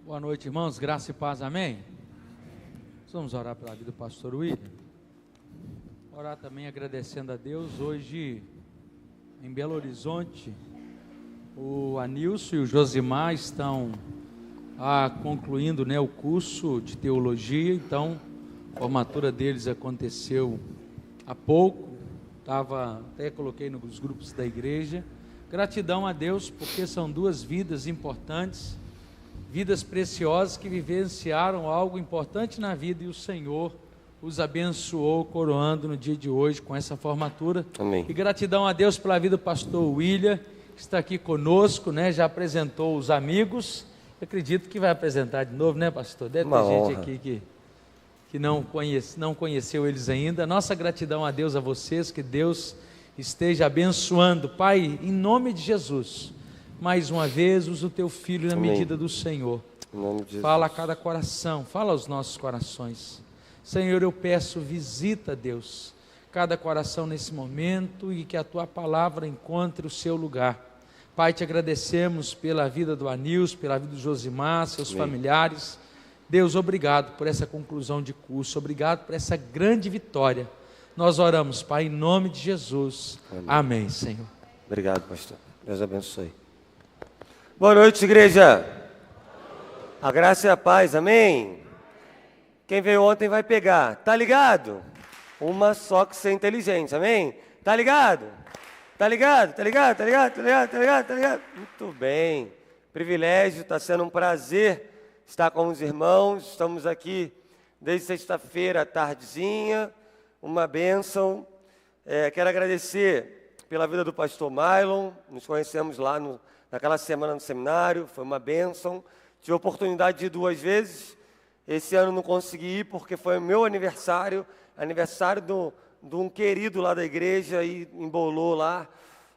Boa noite, irmãos, graça e paz, amém? Vamos orar pela vida do pastor William. Orar também agradecendo a Deus. Hoje, em Belo Horizonte, o Anilson e o Josimar estão concluindo, o curso de teologia. Então, a formatura deles aconteceu há pouco. Até coloquei nos grupos da igreja. Gratidão a Deus, porque são duas vidas importantes, vidas preciosas que vivenciaram algo importante na vida, e o Senhor os abençoou, coroando no dia de hoje com essa formatura. Amém. E gratidão a Deus pela vida do pastor William, que está aqui conosco, já apresentou os amigos. Eu acredito que vai apresentar de novo, pastor? Deve ter gente aqui que não conheceu eles ainda. Nossa gratidão a Deus, a vocês, que Deus esteja abençoando. Pai, em nome de Jesus, mais uma vez, usa o teu filho na Amém. medida do Senhor. Em nome de Jesus. Fala a cada coração, fala aos nossos corações. Senhor, eu peço, visita, Deus, cada coração nesse momento, e que a tua palavra encontre o seu lugar. Pai, te agradecemos pela vida do Anilson, pela vida do Josimar, seus Amém. familiares. Deus, obrigado por essa conclusão de curso, obrigado por essa grande vitória. Nós oramos, Pai, em nome de Jesus. Amém. Amém, Senhor. Obrigado, pastor. Deus abençoe. Boa noite, igreja. A graça e a paz, amém? Quem veio ontem vai pegar, tá ligado? Uma só que ser inteligente, amém? Tá ligado? Tá ligado? Tá ligado? Tá ligado? Tá ligado? Tá ligado? Tá ligado? Muito bem. Privilégio, está sendo um prazer estar com os irmãos. Estamos aqui desde sexta-feira à tardezinha. Uma bênção. Quero agradecer pela vida do pastor Mylon. Nos conhecemos lá naquela semana no seminário. Foi uma bênção. Tive a oportunidade de ir 2 vezes. Esse ano não consegui ir porque foi o meu aniversário de um querido lá da igreja, e embolou lá.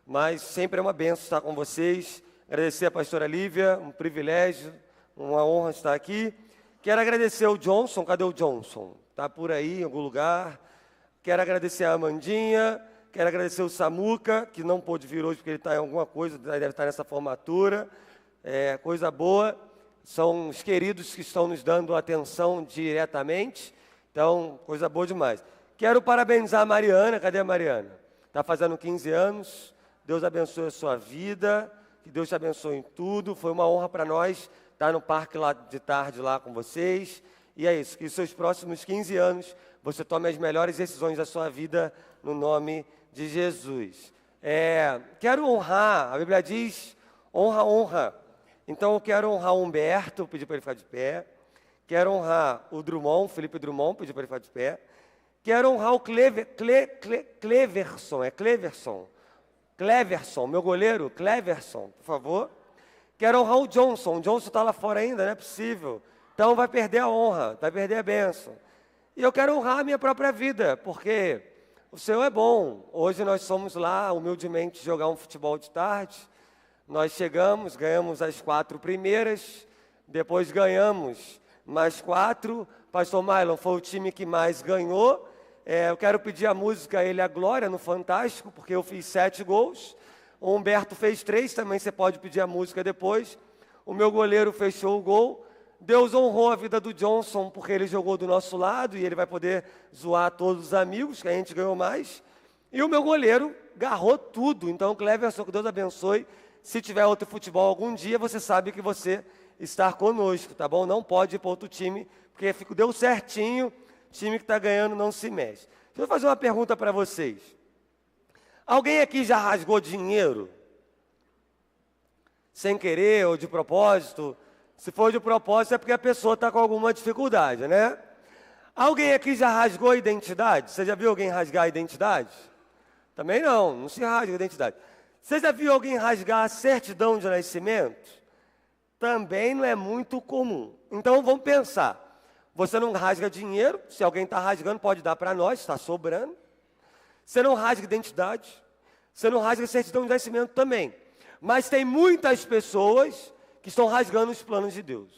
Mas sempre é uma bênção estar com vocês. Agradecer a pastora Lívia, um privilégio, uma honra estar aqui. Quero agradecer ao Johnson. Cadê o Johnson? Está por aí em algum lugar. Quero agradecer a Amandinha, quero agradecer o Samuca, que não pôde vir hoje porque ele está em alguma coisa, deve estar nessa formatura. Coisa boa. São os queridos que estão nos dando atenção diretamente. Então, coisa boa demais. Quero parabenizar a Mariana. Cadê a Mariana? Está fazendo 15 anos. Deus abençoe a sua vida. Que Deus te abençoe em tudo. Foi uma honra para nós estar no parque lá de tarde lá com vocês. E é isso, que os seus próximos 15 anos você tome as melhores decisões da sua vida no nome de Jesus. Quero honrar, a Bíblia diz, honra, honra. Então eu quero honrar o Humberto, pedir para ele ficar de pé. Quero honrar o Drummond, Felipe Drummond, pedir para ele ficar de pé. Quero honrar o Cleverson, meu goleiro, Cleverson, por favor. Quero honrar o Johnson. O Johnson está lá fora ainda, não é possível. Então vai perder a honra, vai perder a bênção. E eu quero honrar a minha própria vida, porque o Senhor é bom. Hoje nós fomos lá, humildemente, jogar um futebol de tarde. Nós chegamos, ganhamos as 4 primeiras, depois ganhamos mais 4. Pastor Mylon foi o time que mais ganhou. Eu quero pedir a música Ele é a Glória no Fantástico, porque eu fiz 7 gols. O Humberto fez 3, também você pode pedir a música depois. O meu goleiro fechou o gol. Deus honrou a vida do Johnson, porque ele jogou do nosso lado e ele vai poder zoar todos os amigos, que a gente ganhou mais. E o meu goleiro agarrou tudo. Então, Cleverson, que Deus abençoe. Se tiver outro futebol algum dia, você sabe que você está conosco, tá bom? Não pode ir para outro time, porque deu certinho, time que está ganhando não se mexe. Deixa eu fazer uma pergunta para vocês. Alguém aqui já rasgou dinheiro? Sem querer ou de propósito? Se for de propósito é porque a pessoa está com alguma dificuldade, né? Alguém aqui já rasgou a identidade? Você já viu alguém rasgar a identidade? Também não se rasga a identidade. Você já viu alguém rasgar a certidão de nascimento? Também não é muito comum. Então vamos pensar. Você não rasga dinheiro, se alguém está rasgando pode dar para nós, está sobrando. Você não rasga identidade, você não rasga a certidão de nascimento também. Mas tem muitas pessoas que estão rasgando os planos de Deus.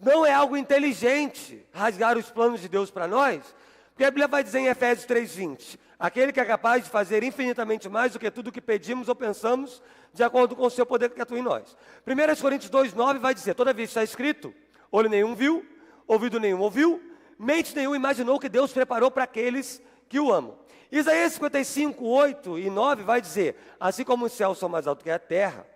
Não é algo inteligente rasgar os planos de Deus para nós, Porque a Bíblia vai dizer em Efésios 3:20, aquele que é capaz de fazer infinitamente mais do que tudo que pedimos ou pensamos, de acordo com o seu poder que atua em nós. 1 Coríntios 2:9 vai dizer, toda vez que está escrito, olho nenhum viu, ouvido nenhum ouviu, mente nenhum imaginou que Deus preparou para aqueles que o amam. Isaías 55:8 e 9 vai dizer, assim como os céus são mais altos que a terra,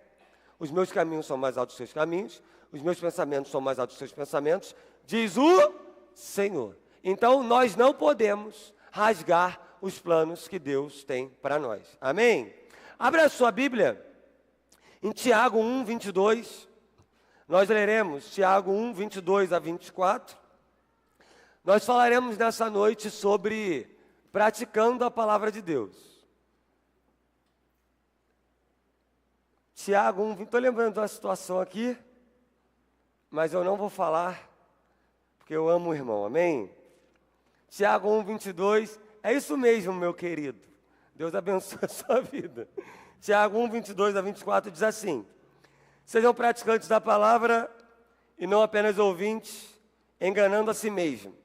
os meus caminhos são mais altos que os seus caminhos, os meus pensamentos são mais altos que os seus pensamentos, diz o Senhor. Então, nós não podemos rasgar os planos que Deus tem para nós. Amém? Abra a sua Bíblia em Tiago 1:22. Nós leremos Tiago 1:22 a 24. Nós falaremos nessa noite sobre praticando a palavra de Deus. Tiago 1, estou lembrando de uma situação aqui, mas eu não vou falar, porque eu amo o irmão, amém? Tiago 1:22, é isso mesmo, meu querido. Deus abençoe a sua vida. Tiago 1:22 a 24 diz assim, sejam praticantes da palavra e não apenas ouvintes, enganando a si mesmo.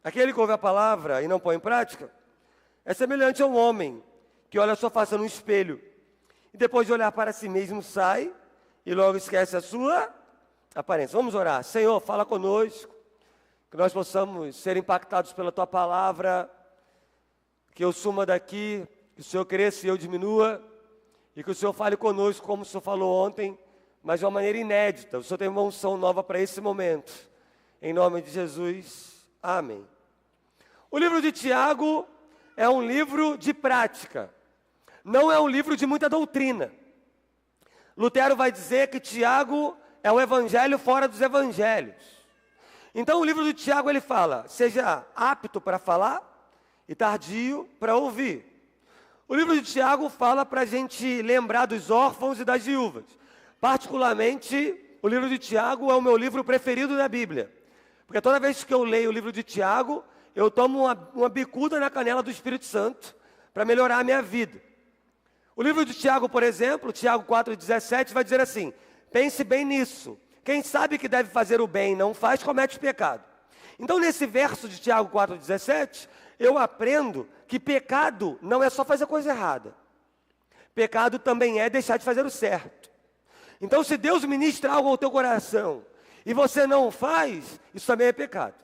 Aquele que ouve a palavra e não põe em prática, é semelhante a um homem que olha a sua face no espelho e depois de olhar para si mesmo sai e logo esquece a sua aparência. Vamos orar. Senhor, fala conosco, que nós possamos ser impactados pela Tua palavra, que eu suma daqui, que o Senhor cresça e eu diminua, e que o Senhor fale conosco como o Senhor falou ontem, mas de uma maneira inédita. O Senhor tem uma unção nova para esse momento. Em nome de Jesus, amém. O livro de Tiago é um livro de prática, não é um livro de muita doutrina. Lutero vai dizer que Tiago é o evangelho fora dos evangelhos. Então o livro de Tiago ele fala, seja apto para falar e tardio para ouvir. O livro de Tiago fala para a gente lembrar dos órfãos e das viúvas. Particularmente, o livro de Tiago é o meu livro preferido da Bíblia. Porque toda vez que eu leio o livro de Tiago, eu tomo uma bicuda na canela do Espírito Santo para melhorar a minha vida. O livro de Tiago, por exemplo, Tiago 4,17, vai dizer assim, pense bem nisso. Quem sabe que deve fazer o bem e não faz, comete pecado. Então, nesse verso de Tiago 4,17, eu aprendo que pecado não é só fazer coisa errada. Pecado também é deixar de fazer o certo. Então, se Deus ministra algo ao teu coração e você não faz, isso também é pecado.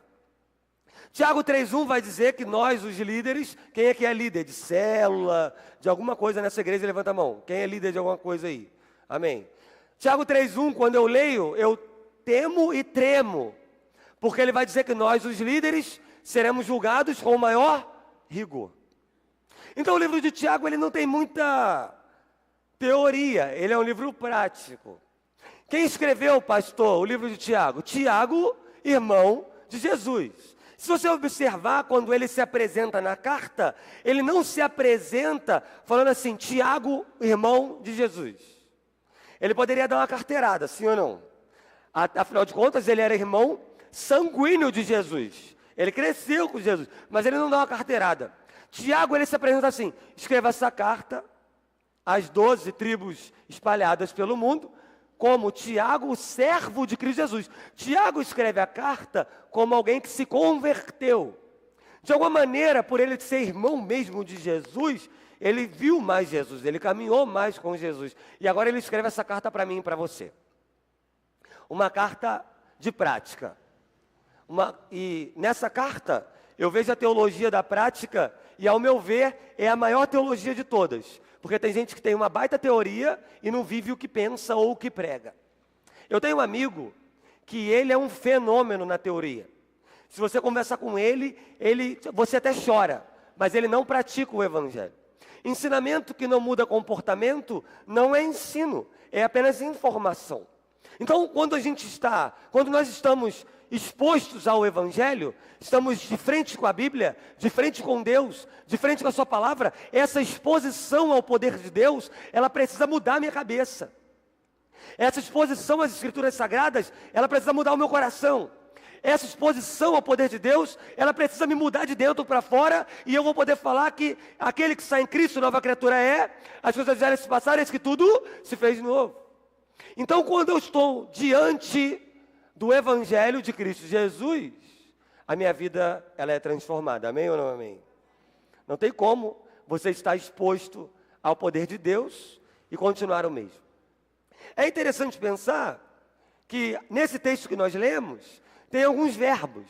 Tiago 3,1 vai dizer que nós, os líderes, quem é que é líder de célula, de alguma coisa nessa igreja, levanta a mão. Quem é líder de alguma coisa aí? Amém. Tiago 3,1, quando eu leio, eu temo e tremo, porque ele vai dizer que nós, os líderes, seremos julgados com o maior rigor. Então o livro de Tiago, ele não tem muita teoria, ele é um livro prático. Quem escreveu, pastor, o livro de Tiago? Tiago, irmão de Jesus. Se você observar, quando ele se apresenta na carta, ele não se apresenta falando assim, Tiago, irmão de Jesus. Ele poderia dar uma carteirada, sim ou não? Afinal de contas, ele era irmão sanguíneo de Jesus. Ele cresceu com Jesus, mas ele não dá uma carteirada. Tiago, ele se apresenta assim, escreva essa carta às 12 tribos espalhadas pelo mundo, como Tiago, o servo de Cristo Jesus. Tiago escreve a carta como alguém que se converteu. De alguma maneira, por ele ser irmão mesmo de Jesus, ele viu mais Jesus, ele caminhou mais com Jesus. E agora ele escreve essa carta para mim e para você. Uma carta de prática. E nessa carta, eu vejo a teologia da prática, e ao meu ver, é a maior teologia de todas. Porque tem gente que tem uma baita teoria e não vive o que pensa ou o que prega. Eu tenho um amigo que ele é um fenômeno na teoria. Se você conversar com ele, você até chora, mas ele não pratica o evangelho. Ensinamento que não muda comportamento não é ensino, é apenas informação. Então, quando nós estamos expostos ao evangelho, estamos de frente com a Bíblia, de frente com Deus, de frente com a sua palavra, essa exposição ao poder de Deus, ela precisa mudar a minha cabeça. Essa exposição às Escrituras Sagradas, ela precisa mudar o meu coração. Essa exposição ao poder de Deus, ela precisa me mudar de dentro para fora, e eu vou poder falar que aquele que está em Cristo, nova criatura é, as coisas velhas se passaram, eis que tudo se fez de novo. Então, quando eu estou diante do Evangelho de Cristo Jesus, a minha vida ela é transformada. Amém ou não amém? Não tem como você estar exposto ao poder de Deus e continuar o mesmo. É interessante pensar que nesse texto que nós lemos, tem alguns verbos.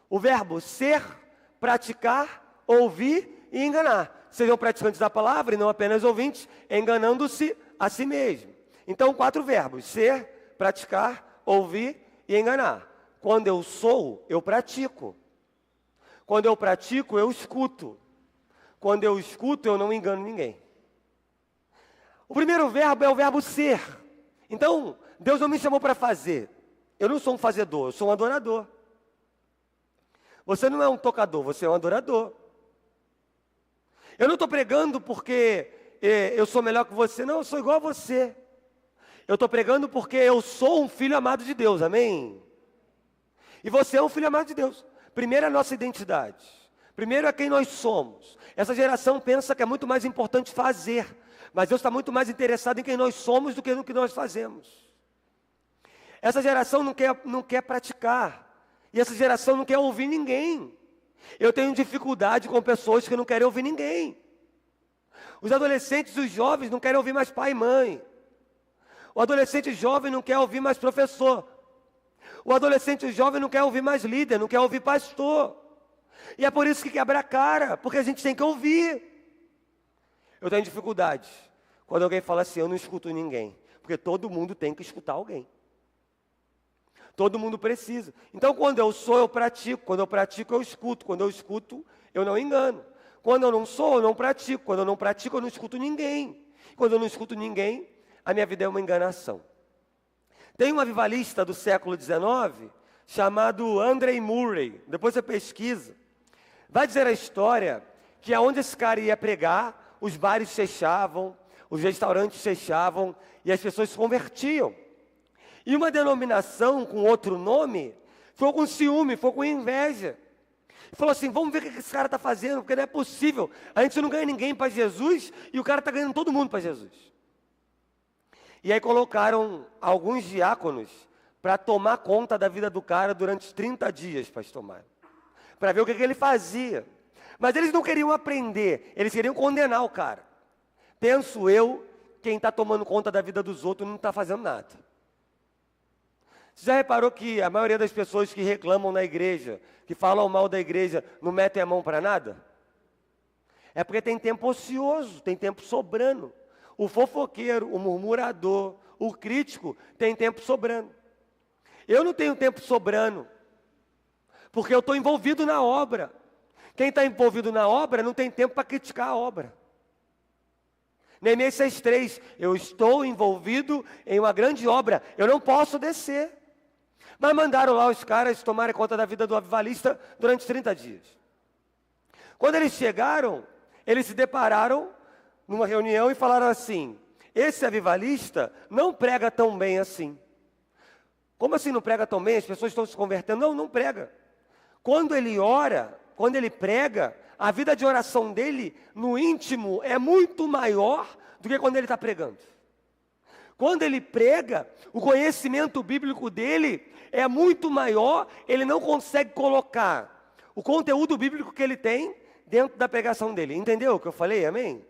O verbo ser, praticar, ouvir e enganar. Sejam praticantes da palavra e não apenas ouvintes, enganando-se a si mesmo. Então, 4 verbos: ser, praticar, ouvir e enganar. Quando eu sou, eu pratico. Quando eu pratico, eu escuto. Quando eu escuto, eu não engano ninguém. O primeiro verbo é o verbo ser. Então, Deus não me chamou para fazer. Eu não sou um fazedor, eu sou um adorador. Você não é um tocador, você é um adorador. Eu não estou pregando porque eu sou melhor que você, não, eu sou igual a você. Eu estou pregando porque eu sou um filho amado de Deus, amém? E você é um filho amado de Deus. Primeiro é a nossa identidade. Primeiro é quem nós somos. Essa geração pensa que é muito mais importante fazer. Mas Deus está muito mais interessado em quem nós somos do que no que nós fazemos. Essa geração não quer praticar. E essa geração não quer ouvir ninguém. Eu tenho dificuldade com pessoas que não querem ouvir ninguém. Os adolescentes e os jovens não querem ouvir mais pai e mãe. O adolescente jovem não quer ouvir mais professor. O adolescente jovem não quer ouvir mais líder, não quer ouvir pastor. E é por isso que quebra a cara, porque a gente tem que ouvir. Eu tenho dificuldade quando alguém fala assim, eu não escuto ninguém. Porque todo mundo tem que escutar alguém. Todo mundo precisa. Então, quando eu sou, eu pratico. Quando eu pratico, eu escuto. Quando eu escuto, eu não engano. Quando eu não sou, eu não pratico. Quando eu não pratico, eu não escuto ninguém. Quando eu não escuto ninguém, a minha vida é uma enganação. Tem um avivalista do século XIX, chamado André Murray. Depois você pesquisa. Vai dizer a história que aonde esse cara ia pregar, os bares fechavam, os restaurantes fechavam e as pessoas se convertiam. E uma denominação com outro nome, ficou com ciúme, ficou com inveja. Falou assim, vamos ver o que esse cara está fazendo, porque não é possível. A gente não ganha ninguém para Jesus e o cara está ganhando todo mundo para Jesus. E aí colocaram alguns diáconos para tomar conta da vida do cara durante 30 dias, pastor Mário. Para ver o que ele fazia. Mas eles não queriam aprender, eles queriam condenar o cara. Penso eu, quem está tomando conta da vida dos outros não está fazendo nada. Você já reparou que a maioria das pessoas que reclamam na igreja, que falam mal da igreja, não metem a mão para nada? É porque tem tempo ocioso, tem tempo sobrando. O fofoqueiro, o murmurador, o crítico tem tempo sobrando. Eu não tenho tempo sobrando, porque eu estou envolvido na obra. Quem está envolvido na obra não tem tempo para criticar a obra. Neemias 6,3, eu estou envolvido em uma grande obra, eu não posso descer. Mas mandaram lá os caras tomarem conta da vida do avivalista durante 30 dias. Quando eles chegaram, eles se depararam numa reunião e falaram assim, esse avivalista não prega tão bem assim. Como assim não prega tão bem? As pessoas estão se convertendo. Não, não prega. Quando ele ora, quando ele prega, a vida de oração dele, no íntimo, é muito maior do que quando ele está pregando. Quando ele prega, o conhecimento bíblico dele é muito maior, ele não consegue colocar o conteúdo bíblico que ele tem dentro da pregação dele. Entendeu o que eu falei? Amém?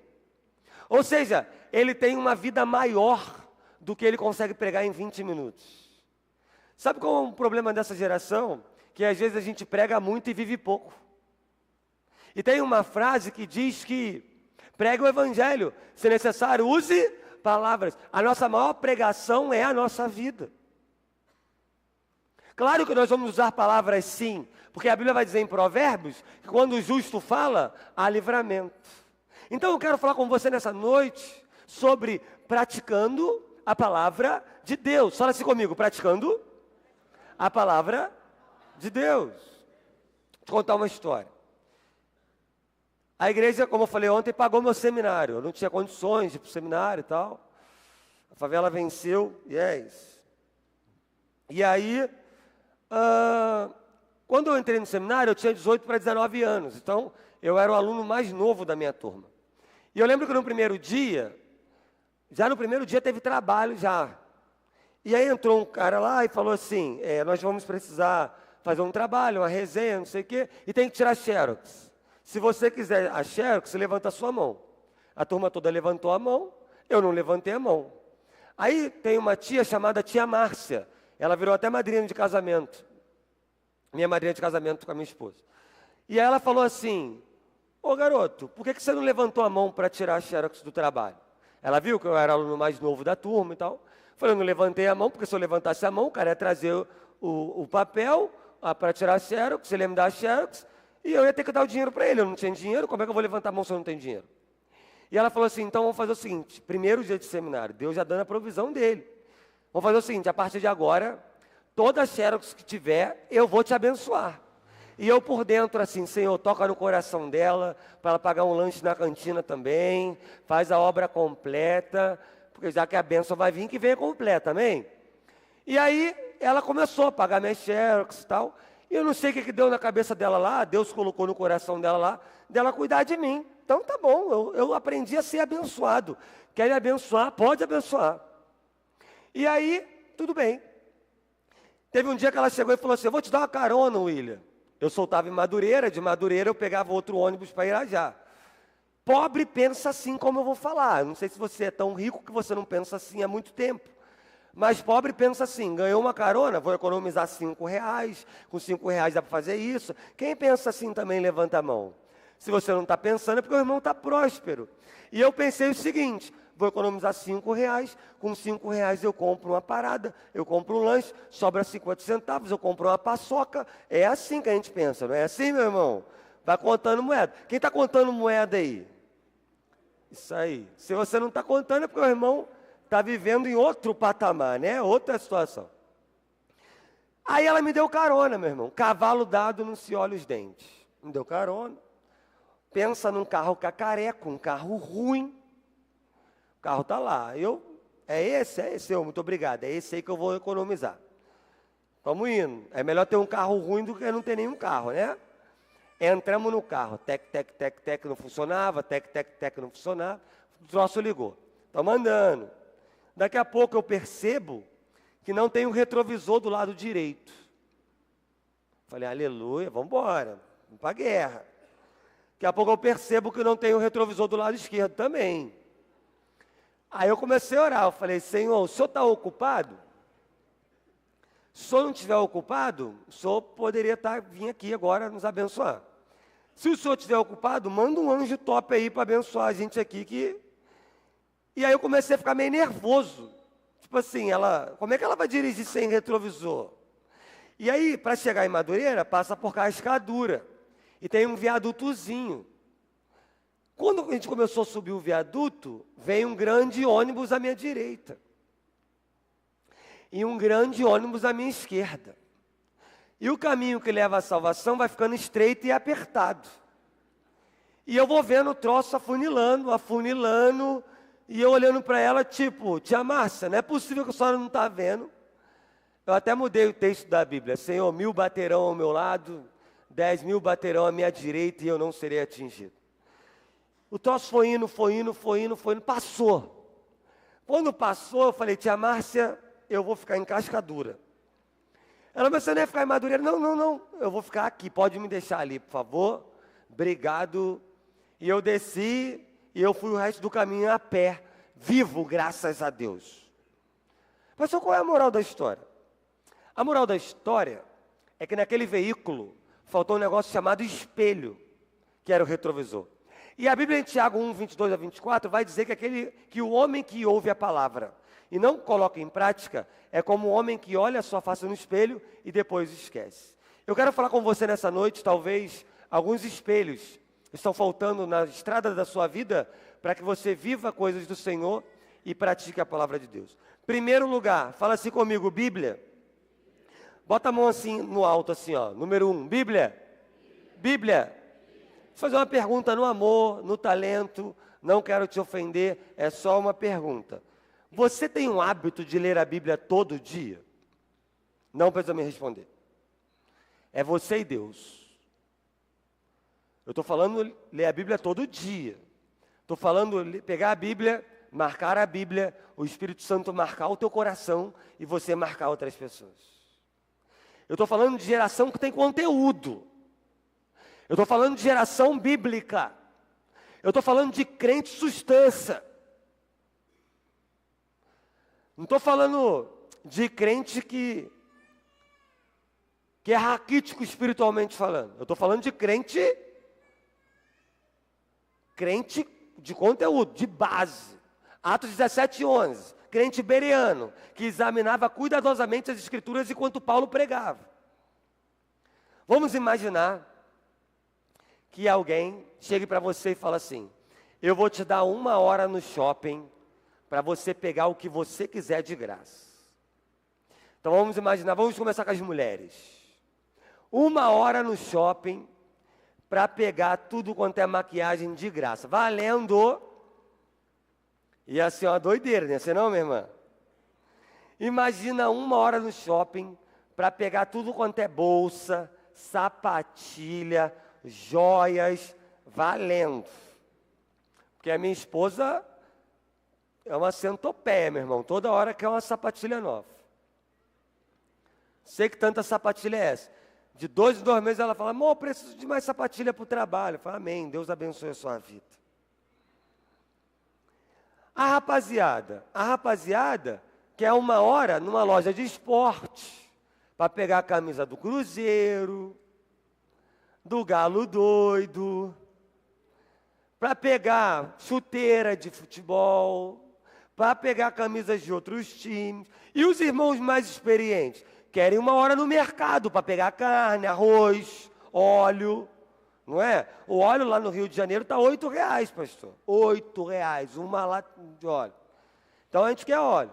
Ou seja, ele tem uma vida maior do que ele consegue pregar em 20 minutos. Sabe qual é o problema dessa geração? Que às vezes a gente prega muito e vive pouco. E tem uma frase que diz que pregue o evangelho, se necessário, use palavras. A nossa maior pregação é a nossa vida. Claro que nós vamos usar palavras sim, porque a Bíblia vai dizer em Provérbios que quando o justo fala, há livramento. Então eu quero falar com você nessa noite sobre praticando a palavra de Deus. Fala assim comigo, praticando a palavra de Deus. Vou te contar uma história. A igreja, como eu falei ontem, pagou meu seminário. Eu não tinha condições de ir para o seminário e tal. A favela venceu, e é isso. E aí, quando eu entrei no seminário, eu tinha 18 para 19 anos. Então, eu era o aluno mais novo da minha turma. E eu lembro que no primeiro dia, já no primeiro dia teve trabalho já. E aí entrou um cara lá e falou assim, nós vamos precisar fazer um trabalho, uma resenha, não sei o quê, e tem que tirar xerox. Se você quiser a xerox, levanta a sua mão. A turma toda levantou a mão, eu não levantei a mão. Aí tem uma tia chamada tia Márcia, ela virou até madrinha de casamento. Minha madrinha de casamento com a minha esposa. E aí ela falou assim, ô garoto, por que você não levantou a mão para tirar a xerox do trabalho? Ela viu que eu era aluno mais novo da turma e tal. Falei, eu não levantei a mão, porque se eu levantasse a mão, o cara ia trazer o papel para tirar a xerox, ele ia me dar a xerox, e eu ia ter que dar o dinheiro para ele. Eu não tinha dinheiro, como é que eu vou levantar a mão se eu não tenho dinheiro? E ela falou assim, então vamos fazer o seguinte, primeiro dia de seminário, Deus já dando a provisão dele. Vamos fazer o seguinte, a partir de agora, toda xerox que tiver, eu vou te abençoar. E eu por dentro assim, Senhor, toca no coração dela, para ela pagar um lanche na cantina também, faz a obra completa, porque já que a bênção vai vir, que venha completa, amém? E aí, ela começou a pagar minhas xerox e tal, e eu não sei o que deu na cabeça dela lá, Deus colocou no coração dela lá, dela cuidar de mim. Então tá bom, eu aprendi a ser abençoado. Quer me abençoar? Pode abençoar. E aí, tudo bem. Teve um dia que ela chegou e falou assim, eu vou te dar uma carona, William. Eu soltava em Madureira, de Madureira eu pegava outro ônibus para Irajá. Pobre pensa assim como eu vou falar. Não sei se você é tão rico que você não pensa assim há muito tempo. Mas pobre pensa assim, ganhou uma carona, vou economizar R$5, com R$5 dá para fazer isso. Quem pensa assim também levanta a mão. Se você não está pensando é porque o irmão está próspero. E eu pensei o seguinte, vou economizar R$5, com R$5 eu compro uma parada, eu compro um lanche, sobra 50 centavos, eu compro uma paçoca. É assim que a gente pensa, não é assim, meu irmão? Vai contando moeda. Quem está contando moeda aí? Isso aí. Se você não está contando é porque o irmão está vivendo em outro patamar, né? Outra situação. Aí ela me deu carona, meu irmão. Cavalo dado não se olha os dentes. Me deu carona. Pensa num carro cacareco, um carro ruim. O carro está lá. É esse, muito obrigado. É esse aí que eu vou economizar. Vamos indo. É melhor ter um carro ruim do que não ter nenhum carro, né? Entramos no carro. Tec, não funcionava. Tec, não funcionava. O troço ligou. Estamos andando. Daqui a pouco eu percebo que não tem um retrovisor do lado direito. Falei, aleluia, vamos embora. Vamos para a guerra. Daqui a pouco eu percebo que não tem um retrovisor do lado esquerdo também. Aí eu comecei a orar, eu falei, Senhor, o Senhor está ocupado? Se o Senhor não estiver ocupado, o Senhor poderia vir aqui agora nos abençoar. Se o Senhor estiver ocupado, manda um anjo top aí para abençoar a gente aqui. E aí eu comecei a ficar meio nervoso. Tipo assim, como é que ela vai dirigir sem retrovisor? E aí, para chegar em Madureira, passa por Cascadura. E tem um viadutozinho. Quando a gente começou a subir o viaduto, veio um grande ônibus à minha direita. E um grande ônibus à minha esquerda. E o caminho que leva à salvação vai ficando estreito e apertado. E eu vou vendo o troço afunilando, e eu olhando para ela, tipo, tia Márcia, não é possível que a senhora não está vendo. Eu até mudei o texto da Bíblia. Senhor, 1000 baterão ao meu lado, 10.000 baterão à minha direita e eu não serei atingido. O troço foi indo, passou. Quando passou, eu falei, tia Márcia, eu vou ficar em Cascadura. Ela, mas você não ia ficar em Madureira? Não, eu vou ficar aqui, pode me deixar ali, por favor. Obrigado. E eu desci, e eu fui o resto do caminho a pé, vivo, graças a Deus. Pastor, qual é a moral da história? A moral da história é que naquele veículo faltou um negócio chamado espelho, que era o retrovisor. E a Bíblia em Tiago 1, 22 a 24 vai dizer que o homem que ouve a palavra e não coloca em prática é como o homem que olha a sua face no espelho e depois esquece. Eu quero falar com você nessa noite, talvez alguns espelhos estão faltando na estrada da sua vida para que você viva coisas do Senhor e pratique a palavra de Deus. Primeiro lugar, fala assim comigo, Bíblia. Bota a mão assim no alto, assim, ó. Número 1, Bíblia. Bíblia. Vou fazer uma pergunta no amor, no talento, não quero te ofender, é só uma pergunta. Você tem um hábito de ler a Bíblia todo dia? Não precisa me responder. É você e Deus. Eu estou falando ler a Bíblia todo dia. Estou falando pegar a Bíblia, marcar a Bíblia, o Espírito Santo marcar o teu coração e você marcar outras pessoas. Eu estou falando de geração que tem conteúdo. Eu estou falando de geração bíblica. Eu estou falando de crente substância. Não estou falando de crente que é raquítico espiritualmente falando. Eu estou falando de crente de conteúdo, de base. Atos 17:11. Crente bereano, que examinava cuidadosamente as escrituras enquanto Paulo pregava. Vamos imaginar que alguém chegue para você e fala assim: eu vou te dar 1 hora no shopping para você pegar o que você quiser de graça. Então vamos imaginar, vamos começar com as mulheres. 1 hora no shopping para pegar tudo quanto é maquiagem de graça, valendo. E assim, uma doideira, né? Você não, minha irmã? Imagina 1 hora no shopping para pegar tudo quanto é bolsa, sapatilha, joias, valendo. Porque a minha esposa é uma centopeia, meu irmão. Toda hora quer uma sapatilha nova. Sei que tanta sapatilha é essa. De 2 em 2 meses ela fala: amor, eu preciso de mais sapatilha para o trabalho. Eu falo: amém, Deus abençoe a sua vida. A rapaziada quer 1 hora numa loja de esporte para pegar a camisa do Cruzeiro, do Galo Doido, para pegar chuteira de futebol, para pegar camisas de outros times. E os irmãos mais experientes querem 1 hora no mercado para pegar carne, arroz, óleo. Não é? O óleo lá no Rio de Janeiro está R$8, pastor. R$8, 1 lata de óleo. Então a gente quer óleo.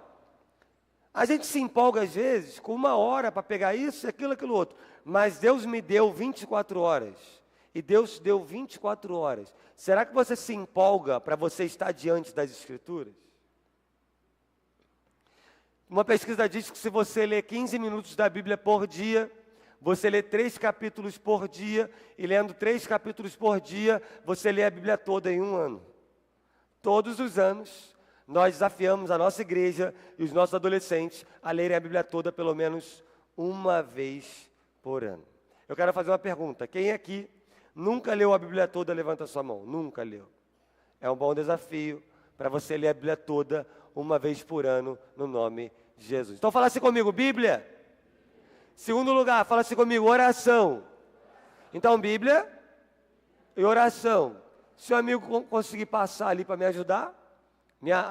A gente se empolga às vezes com 1 hora para pegar isso, aquilo outro. Mas Deus me deu 24 horas. E Deus deu 24 horas. Será que você se empolga para você estar diante das Escrituras? Uma pesquisa diz que se você ler 15 minutos da Bíblia por dia, você lê 3 capítulos por dia, e lendo 3 capítulos por dia, você lê a Bíblia toda em 1 ano. Todos os anos, nós desafiamos a nossa igreja e os nossos adolescentes a lerem a Bíblia toda pelo menos 1 vez por ano. Eu quero fazer uma pergunta: quem aqui nunca leu a Bíblia toda? Levanta a sua mão. Nunca leu. É um bom desafio para você ler a Bíblia toda 1 vez por ano, no nome de Jesus. Então fala assim comigo: Bíblia. Segundo lugar, fala assim comigo: oração. Então, Bíblia e oração. Se o amigo conseguir passar ali para me ajudar,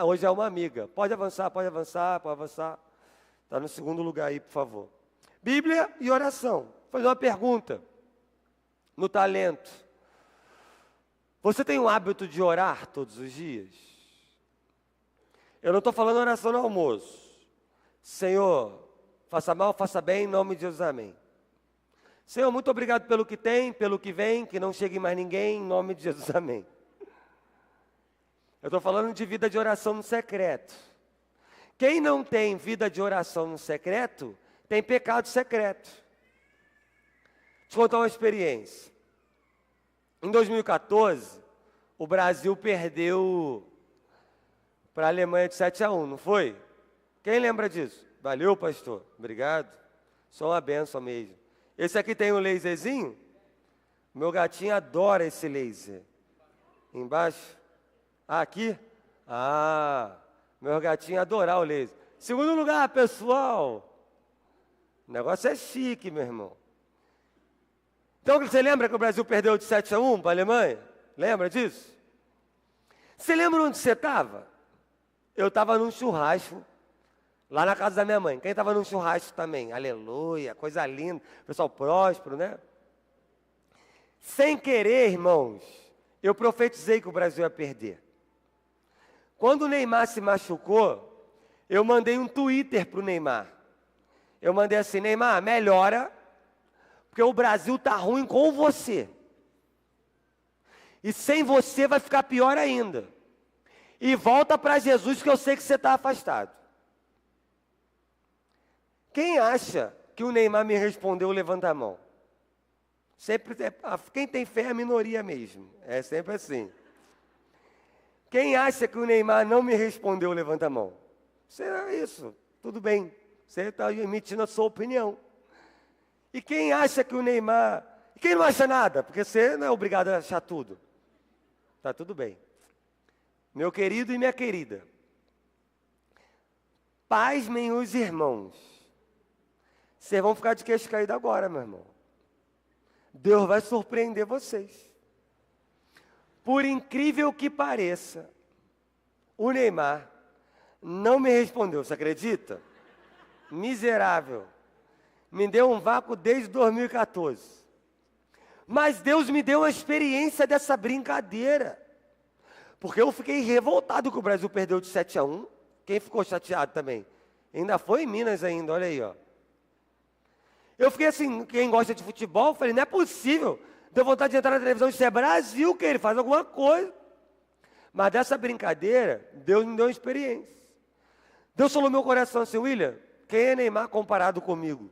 hoje é uma amiga. Pode avançar, pode avançar, pode avançar. Está no segundo lugar aí, por favor. Bíblia e oração. Vou fazer uma pergunta. No talento. Você tem o hábito de orar todos os dias? Eu não estou falando oração no almoço. Senhor, faça mal, faça bem, em nome de Jesus, amém. Senhor, muito obrigado pelo que tem, pelo que vem, que não chegue mais ninguém, em nome de Jesus, amém. Eu estou falando de vida de oração no secreto. Quem não tem vida de oração no secreto, tem pecado secreto. Deixa eu contar uma experiência. Em 2014, o Brasil perdeu para a Alemanha de 7-1, não foi? Quem lembra disso? Valeu, pastor. Obrigado. Só uma benção mesmo. Esse aqui tem um laserzinho? Meu gatinho adora esse laser. Embaixo? Ah, aqui? Ah, meu gatinho adora o laser. Segundo lugar, pessoal. O negócio é chique, meu irmão. Então, você lembra que o Brasil perdeu de 7-1 para a Alemanha? Lembra disso? Você lembra onde você estava? Eu estava num churrasco, lá na casa da minha mãe. Quem estava num churrasco também? Aleluia, coisa linda. Pessoal próspero, né? Sem querer, irmãos, eu profetizei que o Brasil ia perder. Quando o Neymar se machucou, eu mandei um Twitter para o Neymar. Eu mandei assim: Neymar, melhora, porque o Brasil está ruim com você. E sem você vai ficar pior ainda. E volta para Jesus, que eu sei que você está afastado. Quem acha que o Neymar me respondeu, levanta a mão. Sempre, quem tem fé é a minoria mesmo. É sempre assim. Quem acha que o Neymar não me respondeu, levanta a mão. Será isso? Tudo bem. Você está emitindo a sua opinião. E quem acha que o Neymar... E quem não acha nada? Porque você não é obrigado a achar tudo. Tá tudo bem. Meu querido e minha querida, pasmem os irmãos. Vocês vão ficar de queixo caído agora, meu irmão. Deus vai surpreender vocês. Por incrível que pareça, o Neymar não me respondeu, você acredita? Miserável. Me deu um vácuo desde 2014. Mas Deus me deu uma experiência dessa brincadeira. Porque eu fiquei revoltado que o Brasil perdeu de 7-1. Quem ficou chateado também? Ainda foi em Minas ainda, olha aí, ó. Eu fiquei assim, quem gosta de futebol, falei, não é possível. Deu vontade de entrar na televisão, isso é Brasil, que ele faz alguma coisa. Mas dessa brincadeira, Deus me deu uma experiência. Deus falou no meu coração assim, William, quem é Neymar comparado comigo?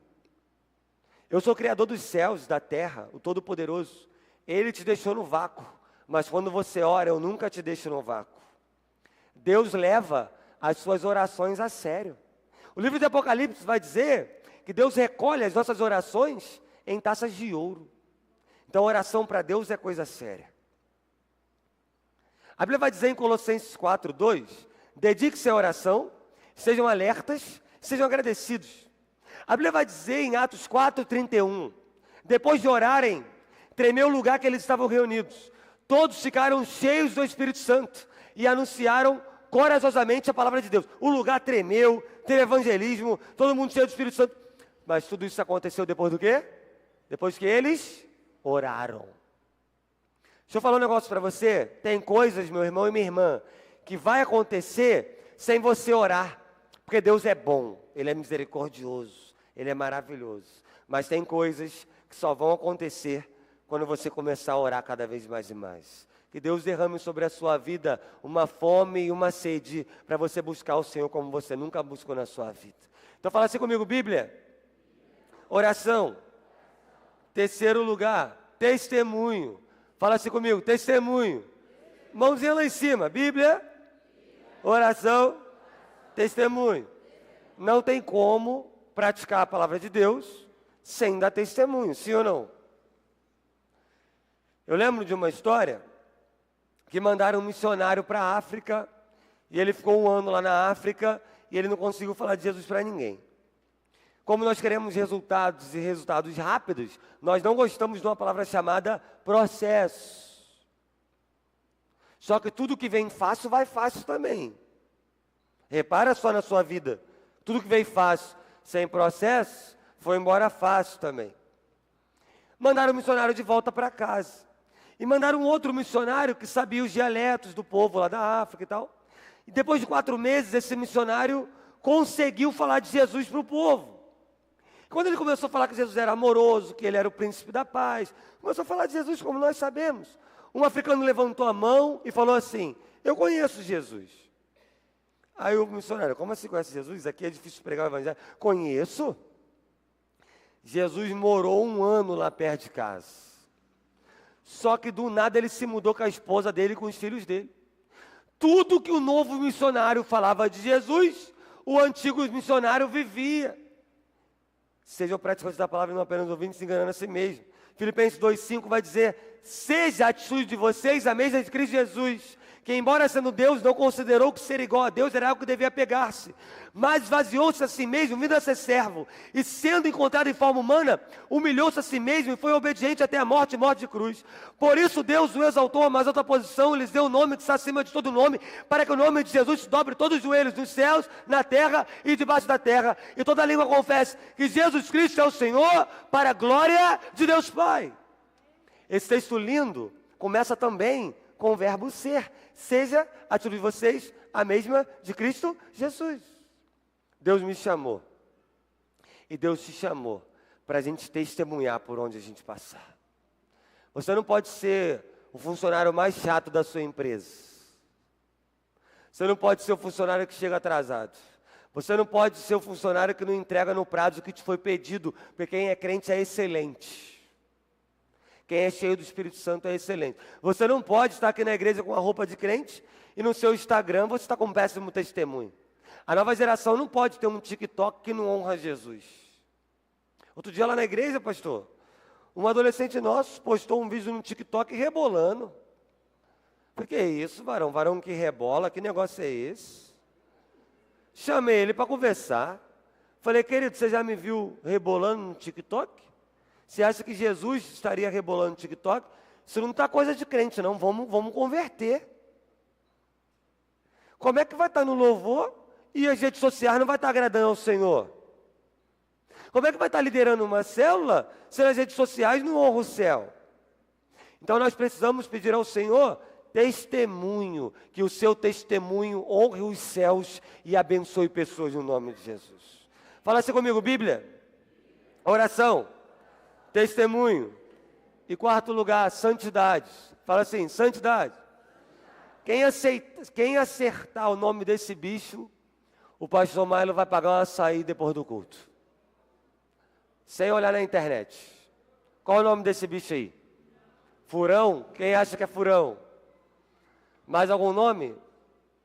Eu sou o Criador dos céus, da terra, o Todo-Poderoso. Ele te deixou no vácuo, mas quando você ora, eu nunca te deixo no vácuo. Deus leva as suas orações a sério. O livro de Apocalipse vai dizer que Deus recolhe as nossas orações em taças de ouro. Então, oração para Deus é coisa séria. A Bíblia vai dizer em Colossenses 4:2, dedique-se à oração, sejam alertas, sejam agradecidos. A Bíblia vai dizer em Atos 4:31, depois de orarem, tremeu o lugar que eles estavam reunidos. Todos ficaram cheios do Espírito Santo e anunciaram corajosamente a palavra de Deus. O lugar tremeu, teve evangelismo, todo mundo cheio do Espírito Santo. Mas tudo isso aconteceu depois do quê? Depois que eles oraram. Deixa eu falar um negócio para você. Tem coisas, meu irmão e minha irmã, que vai acontecer sem você orar. Porque Deus é bom, Ele é misericordioso, Ele é maravilhoso. Mas tem coisas que só vão acontecer quando você começar a orar cada vez mais e mais. Que Deus derrame sobre a sua vida uma fome e uma sede para você buscar o Senhor como você nunca buscou na sua vida. Então fala assim comigo, Bíblia. Oração. Terceiro lugar, testemunho. Fala assim comigo, testemunho. Mãozinha lá em cima, Bíblia, oração, testemunho. Não tem como praticar a palavra de Deus sem dar testemunho, sim ou não? Eu lembro de uma história que mandaram um missionário para a África, e ele ficou um ano lá na África, e ele não conseguiu falar de Jesus para ninguém. Como nós queremos resultados e resultados rápidos, nós não gostamos de uma palavra chamada processo. Só que tudo que vem fácil, vai fácil também. Repara só na sua vida, tudo que vem fácil, sem processo, foi embora fácil também. Mandaram o missionário de volta para casa. E mandaram um outro missionário que sabia os dialetos do povo lá da África e tal. E depois de 4 meses, esse missionário conseguiu falar de Jesus para o povo. Quando ele começou a falar que Jesus era amoroso, que ele era o príncipe da paz, começou a falar de Jesus como nós sabemos. Um africano levantou a mão e falou assim, eu conheço Jesus. Aí o missionário, como assim conhece Jesus? Aqui é difícil pregar o evangelho. Conheço. Jesus morou 1 ano lá perto de casa. Só que do nada ele se mudou com a esposa dele e com os filhos dele. Tudo que o novo missionário falava de Jesus, o antigo missionário vivia. Sejam praticantes da palavra e não apenas ouvindo, se enganando a si mesmo. Filipenses 2,5 vai dizer, seja a atitude de vocês a mesma de Cristo Jesus, que embora sendo Deus, não considerou que ser igual a Deus era algo que devia pegar-se, mas esvaziou-se a si mesmo, vindo a ser servo, e sendo encontrado em forma humana, humilhou-se a si mesmo e foi obediente até a morte e morte de cruz. Por isso Deus o exaltou a mais alta posição, e lhes deu o nome que está acima de todo nome, para que o nome de Jesus se dobre todos os joelhos nos céus, na terra e debaixo da terra, e toda língua confesse que Jesus Cristo é o Senhor, para a glória de Deus Pai. Esse texto lindo começa também com o verbo ser. Seja a atitude de vocês a mesma de Cristo Jesus. Deus me chamou. E Deus te chamou para a gente testemunhar por onde a gente passar. Você não pode ser o funcionário mais chato da sua empresa. Você não pode ser o funcionário que chega atrasado. Você não pode ser o funcionário que não entrega no prazo que te foi pedido, porque quem é crente é excelente. Quem é cheio do Espírito Santo é excelente. Você não pode estar aqui na igreja com a roupa de crente e no seu Instagram você está com um péssimo testemunho. A nova geração não pode ter um TikTok que não honra Jesus. Outro dia lá na igreja, pastor, um adolescente nosso postou um vídeo no TikTok rebolando. Falei, que é isso, varão? Varão que rebola, que negócio é esse? Chamei ele para conversar. Falei, querido, você já me viu rebolando no TikTok? Você acha que Jesus estaria rebolando no TikTok? Isso não está coisa de crente, não. Vamos converter. Como é que vai estar no louvor e as redes sociais não vai estar agradando ao Senhor? Como é que vai estar liderando uma célula se as redes sociais não honram o céu? Então nós precisamos pedir ao Senhor testemunho, que o seu testemunho honre os céus e abençoe pessoas no nome de Jesus. Fala assim comigo, Bíblia, oração, testemunho. E quarto lugar, santidade. Fala assim, santidade. Quem acertar o nome desse bicho, o pastor Milo vai pagar um açaí depois do culto. Sem olhar na internet. Qual é o nome desse bicho aí? Furão? Quem acha que é furão? Mais algum nome?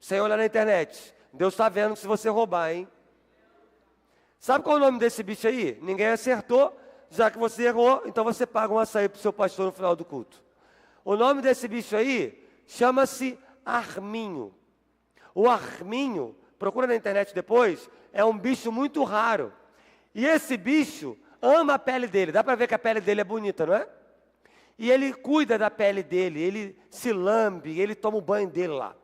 Sem olhar na internet. Deus está vendo se você roubar, hein? Sabe qual é o nome desse bicho aí? Ninguém acertou, já que você errou, então você paga um açaí para o seu pastor no final do culto. O nome desse bicho aí chama-se arminho. O arminho, procura na internet depois, é um bicho muito raro. E esse bicho ama a pele dele. Dá para ver que a pele dele é bonita, não é? E ele cuida da pele dele, ele se lambe, ele toma o banho dele lá.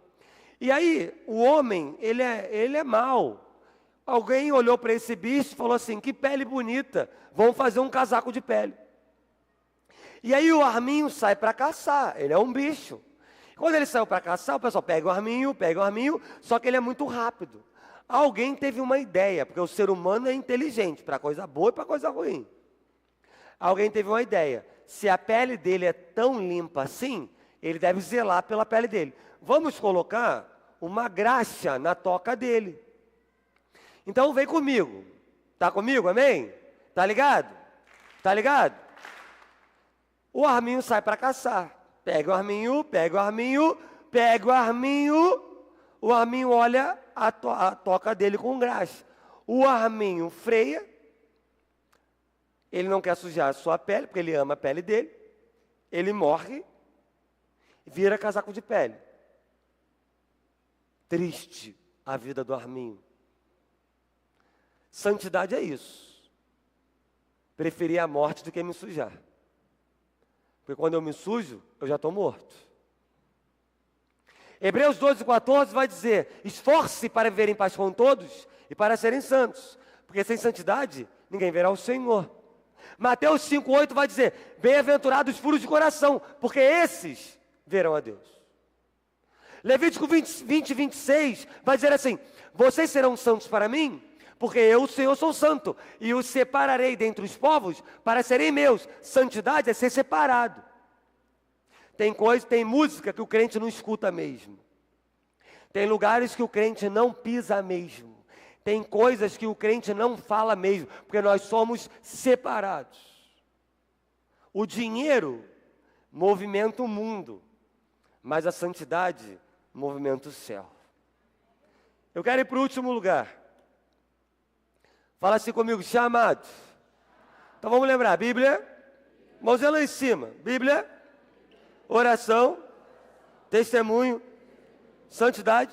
E aí, o homem, ele é mau. Alguém olhou para esse bicho e falou assim, que pele bonita, vamos fazer um casaco de pele. E aí o arminho sai para caçar, ele é um bicho. Quando ele saiu para caçar, o pessoal pega o arminho, só que ele é muito rápido. Alguém teve uma ideia, porque o ser humano é inteligente, para coisa boa e para coisa ruim. Alguém teve uma ideia, se a pele dele é tão limpa assim, ele deve zelar pela pele dele. Vamos colocar uma graxa na toca dele. Então vem comigo. Tá comigo, amém? Tá ligado? Tá ligado? O arminho sai para caçar. Pega o arminho, o arminho olha a toca dele com graxa. O arminho freia. Ele não quer sujar a sua pele, porque ele ama a pele dele. Ele morre, vira casaco de pele. Triste a vida do arminho. Santidade é isso. Preferir a morte do que me sujar. Porque quando eu me sujo, eu já estou morto. Hebreus 12:14 vai dizer, esforce-se para viver em paz com todos e para serem santos. Porque sem santidade, ninguém verá o Senhor. Mateus 5:8 vai dizer, bem-aventurados os puros de coração, porque esses verão a Deus. Levítico 20:26 vai dizer assim, vocês serão santos para mim, porque eu, o Senhor, sou santo, e os separarei dentre os povos para serem meus. Santidade é ser separado. Tem música que o crente não escuta mesmo. Tem lugares que o crente não pisa mesmo. Tem coisas que o crente não fala mesmo, porque nós somos separados. O dinheiro movimenta o mundo, mas a santidade movimenta o céu. Eu quero ir para o último lugar. Fala assim comigo, chamado. Então vamos lembrar, Bíblia, mãozinha lá em cima. Bíblia, oração, testemunho, santidade,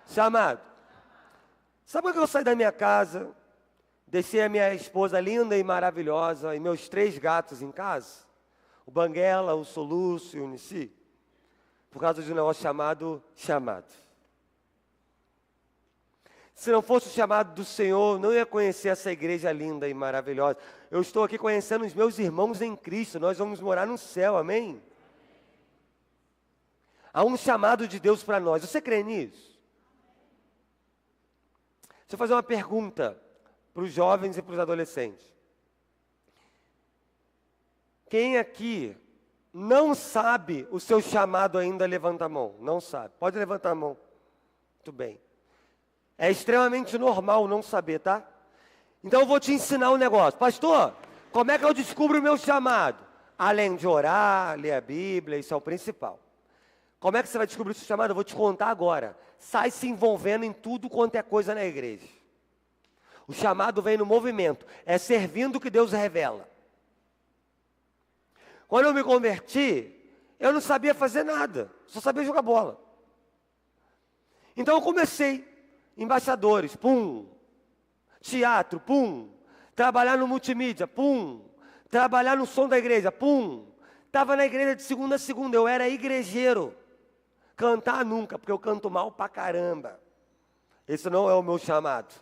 chamado. Sabe quando eu saí da minha casa, deixei a minha esposa linda e maravilhosa e meus 3 gatos em casa? O Banguela, o Soluço e o Nissi? Por causa de um negócio chamado chamado. Se não fosse o chamado do Senhor, não ia conhecer essa igreja linda e maravilhosa. Eu estou aqui conhecendo os meus irmãos em Cristo. Nós vamos morar no céu, amém? Há um chamado de Deus para nós. Você crê nisso? Deixa eu fazer uma pergunta para os jovens e para os adolescentes. Quem aqui não sabe o seu chamado ainda, levanta a mão. Não sabe. Pode levantar a mão. Muito bem. É extremamente normal não saber, tá? Então eu vou te ensinar um negócio. Pastor, como é que eu descubro o meu chamado? Além de orar, ler a Bíblia, isso é o principal. Como é que você vai descobrir o seu chamado? Eu vou te contar agora. Sai se envolvendo em tudo quanto é coisa na igreja. O chamado vem no movimento, é servindo que Deus revela. Quando eu me converti, eu não sabia fazer nada, só sabia jogar bola. Então eu comecei, embaixadores, pum, teatro, pum, trabalhar no multimídia, pum, trabalhar no som da igreja, pum. Estava na igreja de segunda a segunda, eu era igrejeiro. Cantar nunca, porque eu canto mal pra caramba. Esse não é o meu chamado.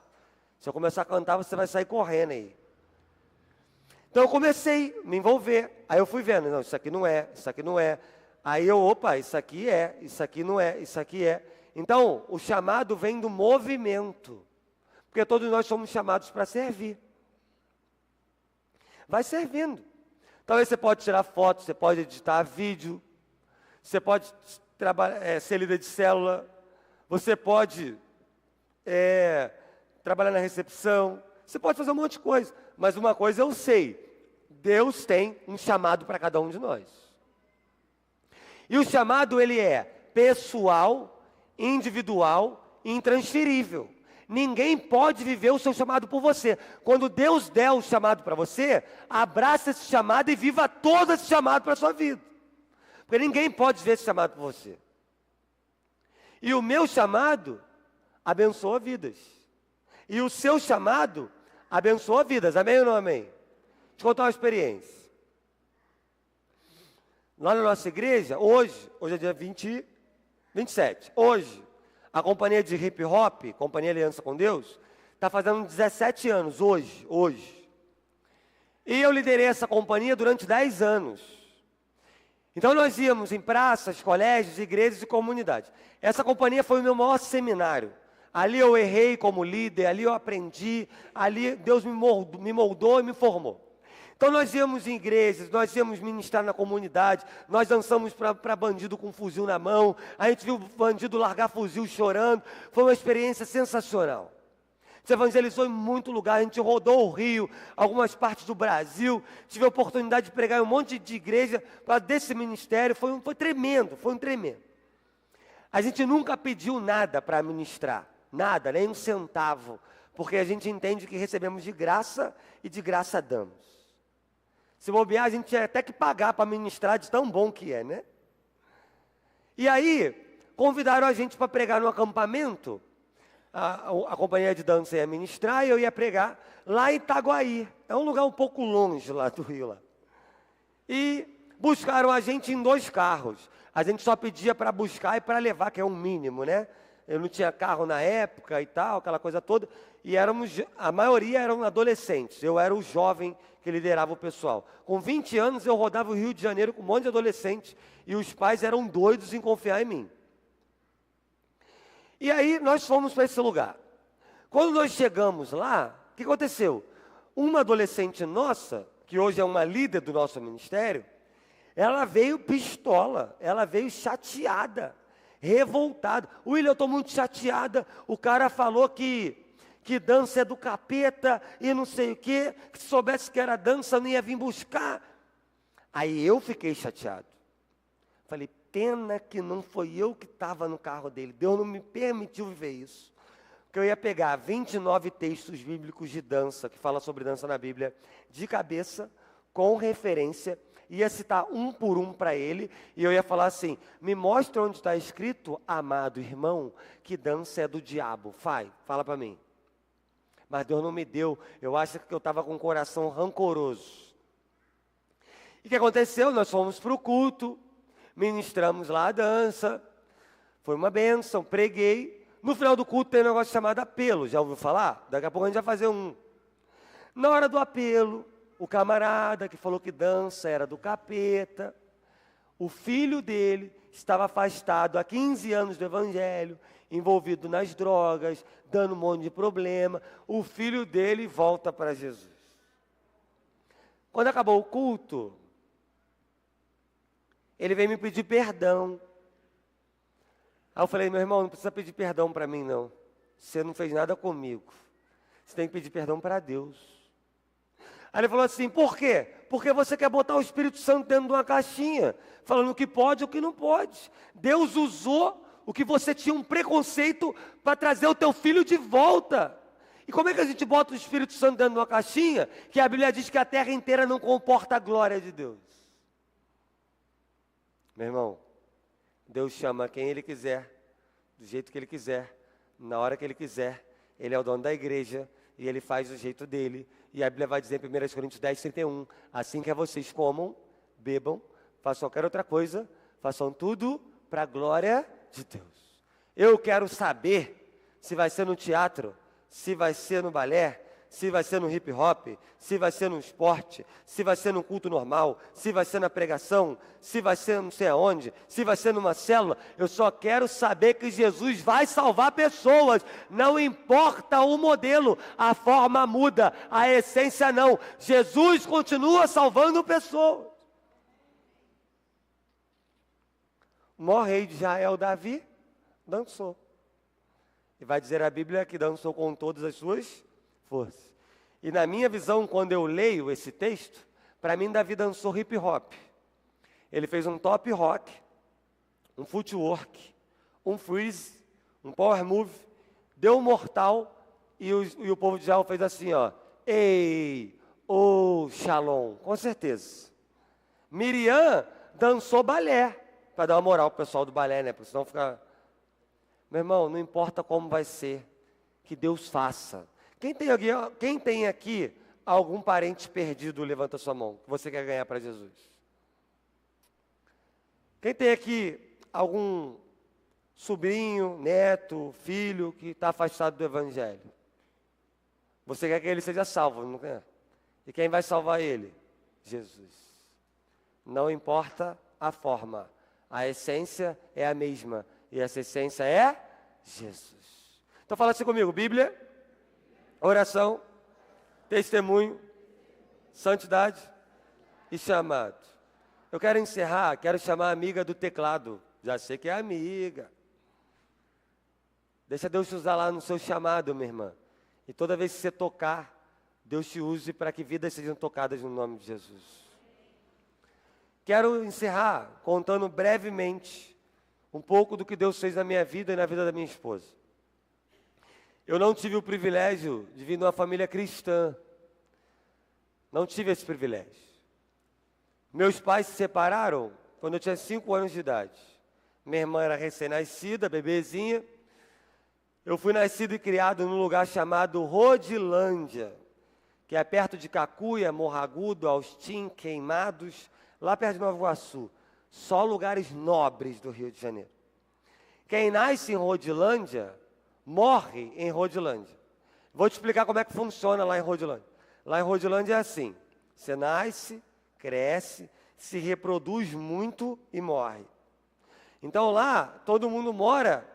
Se eu começar a cantar, você vai sair correndo aí. Então eu comecei a me envolver. Aí eu fui vendo, não, isso aqui não é, isso aqui não é. Aí eu, opa, isso aqui é, isso aqui não é, isso aqui é. Então, o chamado vem do movimento. Porque todos nós somos chamados para servir. Vai servindo. Talvez você pode tirar foto, você pode editar vídeo, você pode ser líder de célula, você pode trabalhar na recepção, você pode fazer um monte de coisa. Mas uma coisa eu sei, Deus tem um chamado para cada um de nós. E o chamado ele é pessoal, individual e intransferível. Ninguém pode viver o seu chamado por você. Quando Deus der o chamado para você, abraça esse chamado e viva todo esse chamado para a sua vida. Porque ninguém pode ver esse chamado por você. E o meu chamado abençoa vidas. E o seu chamado abençoa vidas. Amém ou não amém? Deixa eu contar uma experiência. Lá na nossa igreja, hoje é dia 27. Hoje, a companhia de hip hop, Companhia Aliança com Deus, está fazendo 17 anos, hoje. E eu liderei essa companhia durante 10 anos. Então nós íamos em praças, colégios, igrejas e comunidades. Essa companhia foi o meu maior seminário. Ali eu errei como líder, ali eu aprendi, ali Deus me moldou e me formou. Então nós íamos em igrejas, nós íamos ministrar na comunidade, nós dançamos para bandido com fuzil na mão, a gente viu bandido largar fuzil chorando, foi uma experiência sensacional. A gente evangelizou em muito lugar, a gente rodou o Rio, algumas partes do Brasil, tive a oportunidade de pregar em um monte de igreja desse ministério, foi tremendo, foi um tremendo. A gente nunca pediu nada para ministrar, nada, nem um centavo, porque a gente entende que recebemos de graça e de graça damos. Se bobear, a gente tinha até que pagar para ministrar de tão bom que é, né? E aí, convidaram a gente para pregar no acampamento. A companhia de dança ia ministrar e eu ia pregar lá em Itaguaí. É um lugar um pouco longe lá do Rio. Lá. E buscaram a gente em 2 carros. A gente só pedia para buscar e para levar, que é um mínimo, né? Eu não tinha carro na época e tal, aquela coisa toda. E a maioria eram adolescentes. Eu era o jovem que liderava o pessoal. Com 20 anos eu rodava o Rio de Janeiro com um monte de adolescentes. E os pais eram doidos em confiar em mim. E aí nós fomos para esse lugar. Quando nós chegamos lá, o que aconteceu? Uma adolescente nossa, que hoje é uma líder do nosso ministério, ela veio pistola, ela veio chateada, revoltada. William, eu estou muito chateada, o cara falou que dança é do capeta e não sei o quê, que se soubesse que era dança não ia vir buscar. Aí eu fiquei chateado. Falei, pena que não foi eu que estava no carro dele, Deus não me permitiu viver isso. Porque eu ia pegar 29 textos bíblicos de dança, que fala sobre dança na Bíblia, de cabeça, com referência, ia citar um por um para ele, e eu ia falar assim, me mostra onde está escrito, amado irmão, que dança é do diabo. Fala para mim. Mas Deus não me deu, eu acho que eu estava com o coração rancoroso. E o que aconteceu? Nós fomos para o culto, ministramos lá a dança, foi uma bênção, preguei. No final do culto tem um negócio chamado apelo, já ouviu falar? Daqui a pouco a gente vai fazer um. Na hora do apelo, o camarada que falou que dança era do capeta, o filho dele estava afastado há 15 anos do evangelho, envolvido nas drogas, dando um monte de problema. O filho dele volta para Jesus. Quando acabou o culto, ele veio me pedir perdão. Aí eu falei, meu irmão, não precisa pedir perdão para mim não. Você não fez nada comigo. Você tem que pedir perdão para Deus. Aí ele falou assim, por quê? Porque você quer botar o Espírito Santo dentro de uma caixinha, falando o que pode e o que não pode. Deus usou o que você tinha um preconceito para trazer o teu filho de volta. E como é que a gente bota o Espírito Santo dentro de uma caixinha que a Bíblia diz que a terra inteira não comporta a glória de Deus? Meu irmão, Deus chama quem Ele quiser, do jeito que Ele quiser, na hora que Ele quiser. Ele é o dono da igreja e Ele faz do jeito dEle. E a Bíblia vai dizer em 1 Coríntios 10, 31, assim que vocês comam, bebam, façam qualquer outra coisa, façam tudo para a glória de Deus. Eu quero saber se vai ser no teatro, se vai ser no balé, se vai ser no hip hop, se vai ser no esporte, se vai ser no culto normal, se vai ser na pregação, se vai ser não sei aonde, se vai ser numa célula. Eu só quero saber que Jesus vai salvar pessoas. Não importa o modelo, a forma muda, a essência não. Jesus continua salvando pessoas. O maior rei de Israel, Davi, dançou. E vai dizer a Bíblia que dançou com todas as suas forças. E na minha visão, quando eu leio esse texto, para mim Davi dançou hip hop. Ele fez um top rock, um footwork, um freeze, um power move, deu um mortal e o povo de Israel fez assim, ó. Ei, ô, shalom, com certeza. Miriam dançou balé, para dar uma moral pro pessoal do balé, né? Porque senão fica... Meu irmão, não importa como vai ser, que Deus faça. Quem tem aqui algum parente perdido, levanta sua mão, que você quer ganhar para Jesus. Quem tem aqui algum sobrinho, neto, filho, que está afastado do Evangelho? Você quer que ele seja salvo, não quer? E quem vai salvar ele? Jesus. Não importa a forma, a essência é a mesma. E essa essência é Jesus. Então fala assim comigo, Bíblia, oração, testemunho, santidade e chamado. Eu quero encerrar, quero chamar a amiga do teclado. Já sei que é amiga. Deixa Deus te usar lá no seu chamado, minha irmã. E toda vez que você tocar, Deus te use para que vidas sejam tocadas no nome de Jesus. Quero encerrar contando brevemente um pouco do que Deus fez na minha vida e na vida da minha esposa. Eu não tive o privilégio de vir de uma família cristã. Não tive esse privilégio. Meus pais se separaram quando eu tinha 5 anos de idade. Minha irmã era recém-nascida, bebezinha. Eu fui nascido e criado num lugar chamado Rodilândia, que é perto de Cacuia, Morro Agudo, Austin, Queimados, lá perto de Nova Iguaçu. Só lugares nobres do Rio de Janeiro. Quem nasce em Rodilândia, morre em Rodilândia. Vou te explicar como é que funciona lá em Rodilândia. Lá em Rodilândia é assim, você nasce, cresce, se reproduz muito e morre. Então lá, todo mundo mora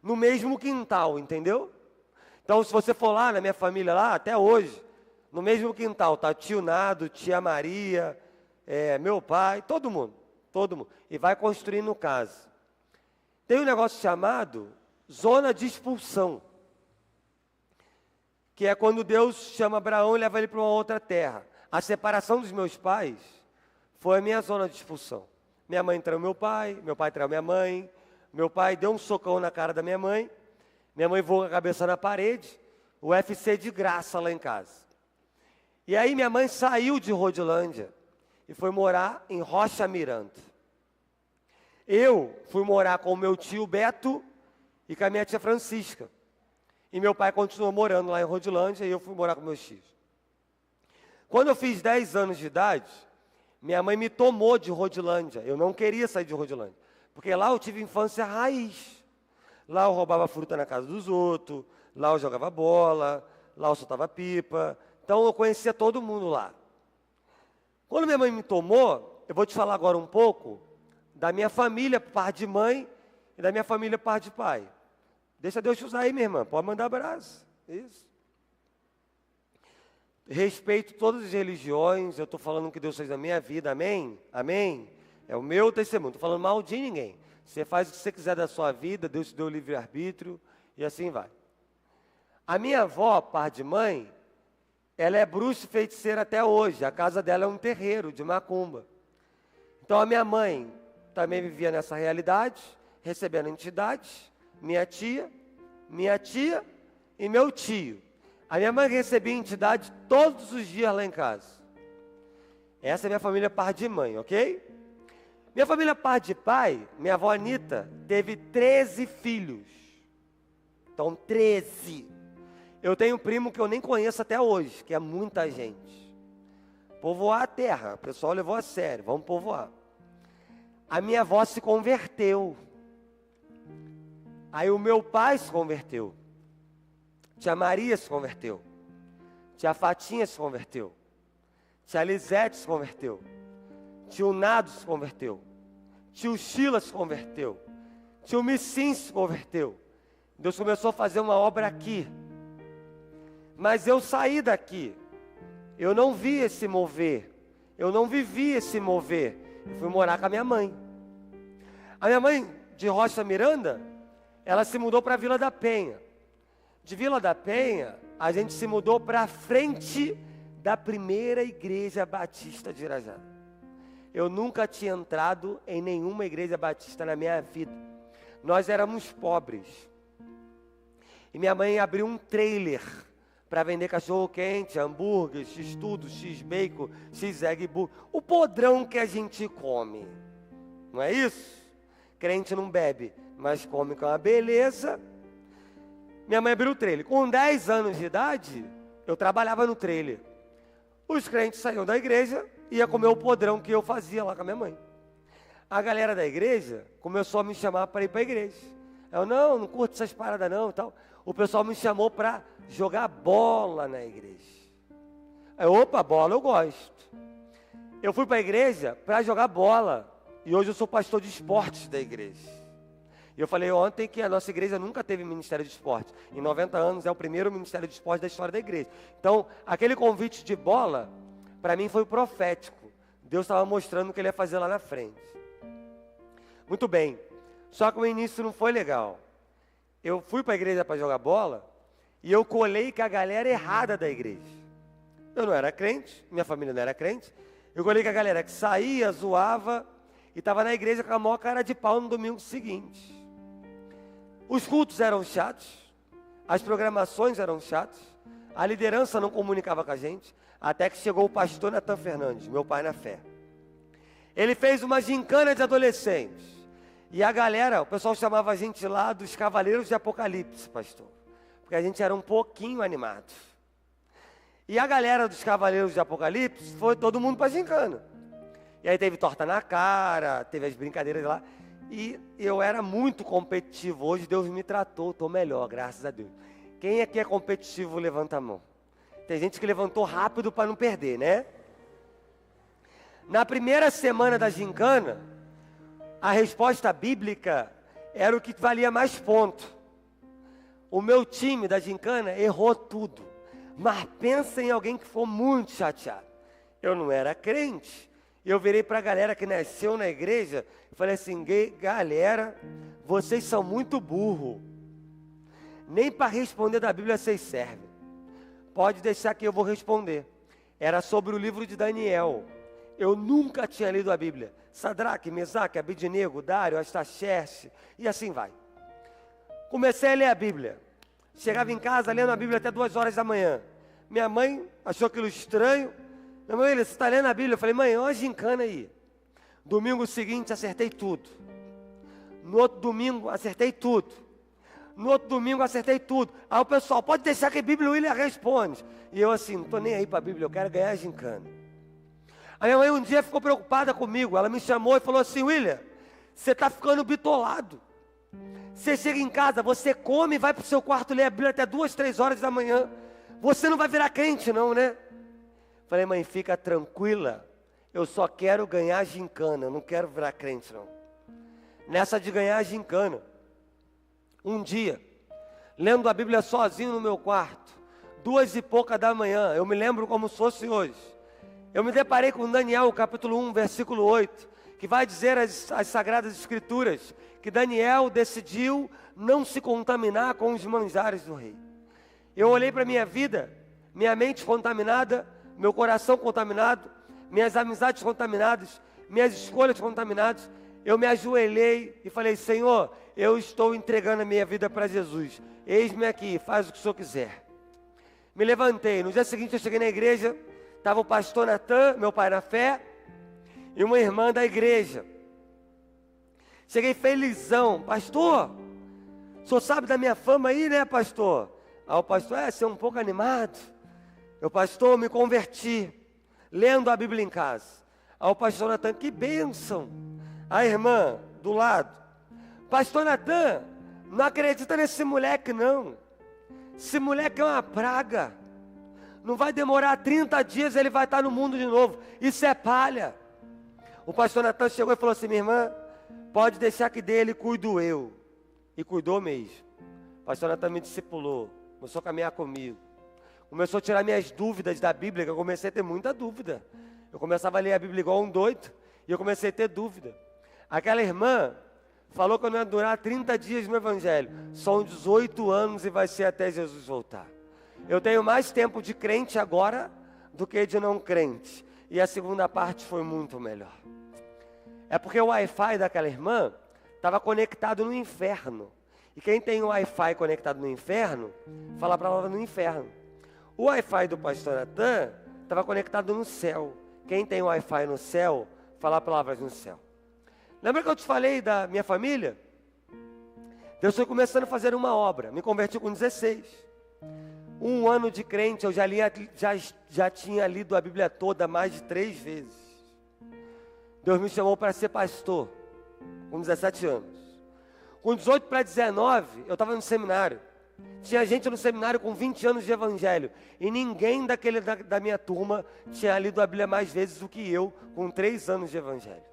no mesmo quintal, entendeu? Então se você for lá, na minha família lá, até hoje, no mesmo quintal, tá tio Nado, tia Maria, meu pai, todo mundo. E vai construindo casa. Tem um negócio chamado zona de expulsão, que é quando Deus chama Abraão e leva ele para uma outra terra. A separação dos meus pais foi a minha zona de expulsão. Minha mãe traiu meu pai traiu minha mãe, meu pai deu um socão na cara da minha mãe voou com a cabeça na parede, UFC de graça lá em casa. E aí minha mãe saiu de Rodilândia e foi morar em Rocha Miranda. Eu fui morar com o meu tio Beto e com a minha tia Francisca. E meu pai continuou morando lá em Rodilândia e eu fui morar com meus tios. Quando eu fiz 10 anos de idade, minha mãe me tomou de Rodilândia. Eu não queria sair de Rodilândia, porque lá eu tive infância raiz. Lá eu roubava fruta na casa dos outros, lá eu jogava bola, lá eu soltava pipa. Então eu conhecia todo mundo lá. Quando minha mãe me tomou, eu vou te falar agora um pouco da minha família, por parte de mãe, e da minha família, por parte de pai. Deixa Deus te usar aí, minha irmã. Pode mandar abraço. Isso. Respeito todas as religiões. Eu estou falando o que Deus fez na minha vida. Amém? Amém? É o meu testemunho. Não estou falando mal de ninguém. Você faz o que você quiser da sua vida. Deus te deu o livre-arbítrio. E assim vai. A minha avó, parte de mãe, ela é bruxa e feiticeira até hoje. A casa dela é um terreiro de macumba. Então a minha mãe também vivia nessa realidade, recebendo entidades, minha tia e meu tio. A minha mãe recebia entidade todos os dias lá em casa. Essa é minha família par de mãe, ok? Minha família par de pai, minha avó Anita, teve 13 filhos. Então, 13. Eu tenho um primo que eu nem conheço até hoje, que é muita gente. Povoar a terra, o pessoal levou a sério, vamos povoar. A minha avó se converteu. Aí o meu pai se converteu. Tia Maria se converteu. Tia Fatinha se converteu. Tia Lisete se converteu. Tio Nado se converteu. Tio Sheila se converteu. Tio Missim se converteu. Deus começou a fazer uma obra aqui. Mas eu saí daqui. Eu não vi esse mover. Eu não vivi esse mover. Eu fui morar com a minha mãe. A minha mãe, de Rocha Miranda, ela se mudou para Vila da Penha. De Vila da Penha, a gente se mudou para frente da primeira igreja batista de Irajá. Eu nunca tinha entrado em nenhuma igreja batista na minha vida. Nós éramos pobres. E minha mãe abriu um trailer para vender cachorro-quente, hambúrguer, x-tudo, x-bacon, x-egg burger. O podrão que a gente come. Não é isso? Crente não bebe, mas come com uma beleza. Minha mãe abriu o trailer. Com 10 anos de idade, eu trabalhava no trailer. Os crentes saíam da igreja e ia comer o podrão que eu fazia lá com a minha mãe. A galera da igreja começou a me chamar para ir para a igreja. Eu, não curto essas paradas não e tal. O pessoal me chamou para jogar bola na igreja. Aí, opa, bola eu gosto. Eu fui para a igreja para jogar bola. E hoje eu sou pastor de esportes da igreja. E eu falei ontem que a nossa igreja nunca teve ministério de esporte. Em 90 anos é o primeiro ministério de esporte da história da igreja. Então, aquele convite de bola, para mim foi profético. Deus estava mostrando o que ele ia fazer lá na frente. Muito bem. Só que o início não foi legal. Eu fui para a igreja para jogar bola e eu colei com a galera errada da igreja. Eu não era crente, minha família não era crente. Eu colei com a galera que saía, zoava e estava na igreja com a maior cara de pau no domingo seguinte. Os cultos eram chatos, as programações eram chatas, a liderança não comunicava com a gente, até que chegou o pastor Natan Fernandes, meu pai na fé. Ele fez uma gincana de adolescentes, e a galera, o pessoal chamava a gente lá dos Cavaleiros de Apocalipse, pastor, porque a gente era um pouquinho animado. E a galera dos Cavaleiros de Apocalipse foi todo mundo para a gincana. E aí teve torta na cara, teve as brincadeiras lá. E eu era muito competitivo. Hoje Deus me tratou, estou melhor, graças a Deus. Quem aqui é competitivo, levanta a mão. Tem gente que levantou rápido para não perder, né? Na primeira semana da gincana, a resposta bíblica era o que valia mais ponto. O meu time da gincana errou tudo. Mas pensa em alguém que foi muito chateado. Eu não era crente. Eu virei para a galera que nasceu na igreja e falei assim, galera, vocês são muito burro. Nem para responder da Bíblia vocês servem. Pode deixar que eu vou responder. Era sobre o livro de Daniel. Eu nunca tinha lido a Bíblia. Sadraque, Mesaque, Abednego, Dário, Astaxerxes, e assim vai. Comecei a ler a Bíblia. Chegava em casa lendo a Bíblia até 2 horas da manhã. Minha mãe achou aquilo estranho. Minha mãe, você está lendo a Bíblia? Eu falei, mãe, olha a gincana aí. Domingo seguinte, acertei tudo. No outro domingo, acertei tudo. No outro domingo, acertei tudo. Aí o pessoal, pode deixar que a Bíblia, o William responde. E eu assim, não estou nem aí para a Bíblia, eu quero ganhar a gincana. A minha mãe um dia ficou preocupada comigo. Ela me chamou e falou assim, William, você está ficando bitolado. Você chega em casa, você come e vai para o seu quarto ler a Bíblia até 2, 3 horas da manhã. Você não vai virar crente não, né? Falei, mãe, fica tranquila, eu só quero ganhar gincana, eu não quero virar crente não. Nessa de ganhar gincana, um dia, lendo a Bíblia sozinho no meu quarto, 2 e pouca da manhã, eu me lembro como se fosse hoje, eu me deparei com Daniel, capítulo 1, versículo 8, que vai dizer as Sagradas Escrituras, que Daniel decidiu não se contaminar com os manjares do rei. Eu olhei para a minha vida, minha mente contaminada, meu coração contaminado, minhas amizades contaminadas, minhas escolhas contaminadas, eu me ajoelhei e falei, Senhor, eu estou entregando a minha vida para Jesus, eis-me aqui, faz o que o Senhor quiser. me levantei. No dia seguinte eu cheguei na igreja, estava o pastor Natan, meu pai na fé, e uma irmã da igreja. Cheguei felizão. Pastor, o senhor sabe da minha fama aí, né, pastor? Aí o pastor, você é um pouco animado. Eu, pastor, me converti, lendo a Bíblia em casa. Aí o pastor Natan, que bênção. A irmã do lado, pastor Natan, não acredita nesse moleque não. Esse moleque é uma praga. Não vai demorar 30 dias, ele vai estar no mundo de novo. Isso é palha. O pastor Natan chegou e falou assim, minha irmã, pode deixar que dele cuido eu. E cuidou mesmo. O pastor Natan me discipulou, começou a caminhar comigo. Começou a tirar minhas dúvidas da Bíblia, que eu comecei a ter muita dúvida. Eu começava a ler a Bíblia igual um doido, e eu comecei a ter dúvida. Aquela irmã falou que eu não ia durar 30 dias no Evangelho. São 18 anos e vai ser até Jesus voltar. Eu tenho mais tempo de crente agora do que de não crente. E a segunda parte foi muito melhor. É porque o Wi-Fi daquela irmã estava conectado no inferno. E quem tem o Wi-Fi conectado no inferno, fala a palavra no inferno. O Wi-Fi do pastor Natan estava conectado no céu. Quem tem o Wi-Fi no céu, fala palavras no céu. Lembra que eu te falei da minha família? Deus foi começando a fazer uma obra. Me converti com 16. Um ano de crente, eu já tinha lido a Bíblia toda mais de 3 vezes. Deus me chamou para ser pastor, com 17 anos. Com 18 para 19, eu estava no seminário. Tinha gente no seminário com 20 anos de evangelho. E ninguém da minha turma tinha lido a Bíblia mais vezes do que eu, com 3 anos de evangelho.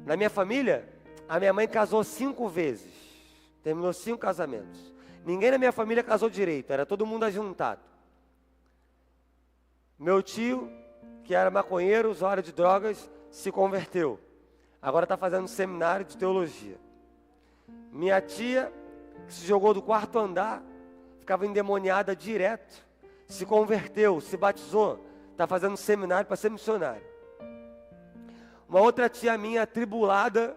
Na minha família, a minha mãe casou 5 vezes. Terminou 5 casamentos. Ninguém na minha família casou direito, era todo mundo ajuntado. Meu tio, que era maconheiro, usuário de drogas, se converteu. Agora está fazendo um seminário de teologia. Minha tia, que se jogou do 4º andar, ficava endemoniada direto, se converteu, se batizou, está fazendo um seminário para ser missionário. Uma outra tia minha, atribulada,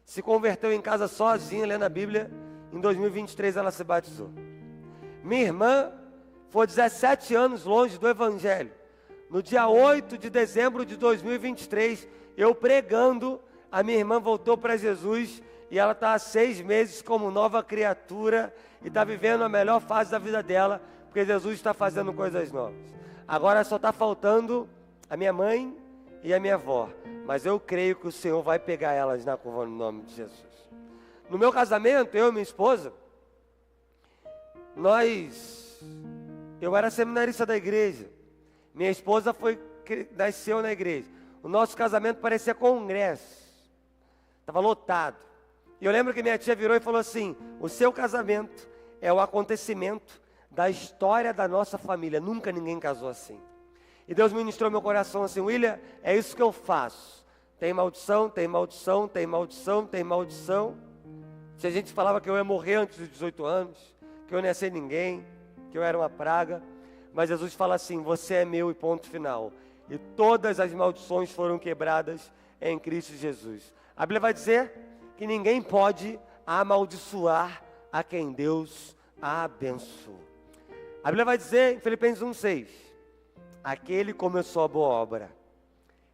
se converteu em casa sozinha, lendo a Bíblia. Em 2023 ela se batizou. Minha irmã foi 17 anos longe do Evangelho. No dia 8 de dezembro de 2023, eu pregando, a minha irmã voltou para Jesus e ela está há 6 meses como nova criatura e está vivendo a melhor fase da vida dela, porque Jesus está fazendo coisas novas. Agora só está faltando a minha mãe e a minha avó, mas eu creio que o Senhor vai pegar elas na curva no nome de Jesus. No meu casamento, eu e minha esposa, eu era seminarista da igreja, minha esposa nasceu na igreja. O nosso casamento parecia congresso, estava lotado. E eu lembro que minha tia virou e falou assim: o seu casamento é o acontecimento da história da nossa família, nunca ninguém casou assim. E Deus ministrou meu coração assim: William, é isso que eu faço. Tem maldição, tem maldição, tem maldição, tem maldição. Se a gente falava que eu ia morrer antes dos 18 anos, que eu não ia ser ninguém, que eu era uma praga, mas Jesus fala assim: você é meu e ponto final. E todas as maldições foram quebradas em Cristo Jesus. A Bíblia vai dizer que ninguém pode amaldiçoar a quem Deus abençoou. A Bíblia vai dizer em Filipenses 1,6: aquele que começou a boa obra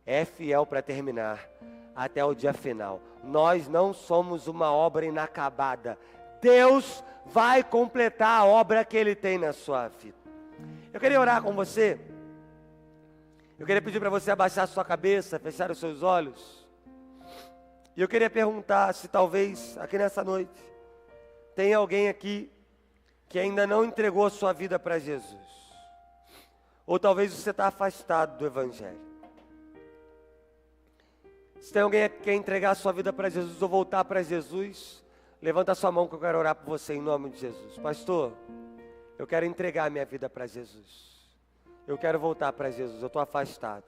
é fiel para terminar até o dia final. Nós não somos uma obra inacabada. Deus vai completar a obra que Ele tem na sua vida. Eu queria orar com você. Eu queria pedir para você abaixar a sua cabeça, fechar os seus olhos. E eu queria perguntar se talvez aqui nessa noite tem alguém aqui que ainda não entregou a sua vida para Jesus. Ou talvez você está afastado do Evangelho. Se tem alguém que quer entregar a sua vida para Jesus ou voltar para Jesus, levanta a sua mão que eu quero orar por você em nome de Jesus. Pastor, eu quero entregar a minha vida para Jesus. Eu quero voltar para Jesus, eu estou afastado.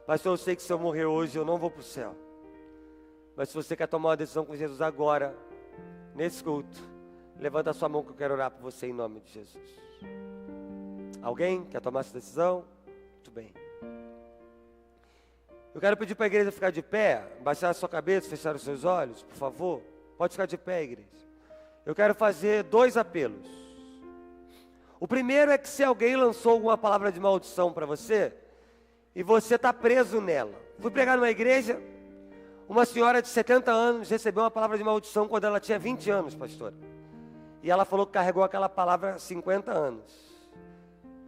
Pastor, eu sei que se eu morrer hoje eu não vou para o céu. Mas se você quer tomar uma decisão com Jesus agora, nesse culto, levanta a sua mão que eu quero orar por você em nome de Jesus. Alguém quer tomar essa decisão? Muito bem. Eu quero pedir para a igreja ficar de pé, baixar a sua cabeça, fechar os seus olhos, por favor. Pode ficar de pé, igreja. Eu quero fazer 2 apelos. O primeiro é que se alguém lançou alguma palavra de maldição para você, e você está preso nela. Fui pregar numa igreja, uma senhora de 70 anos recebeu uma palavra de maldição quando ela tinha 20 anos, pastor. E ela falou que carregou aquela palavra há 50 anos.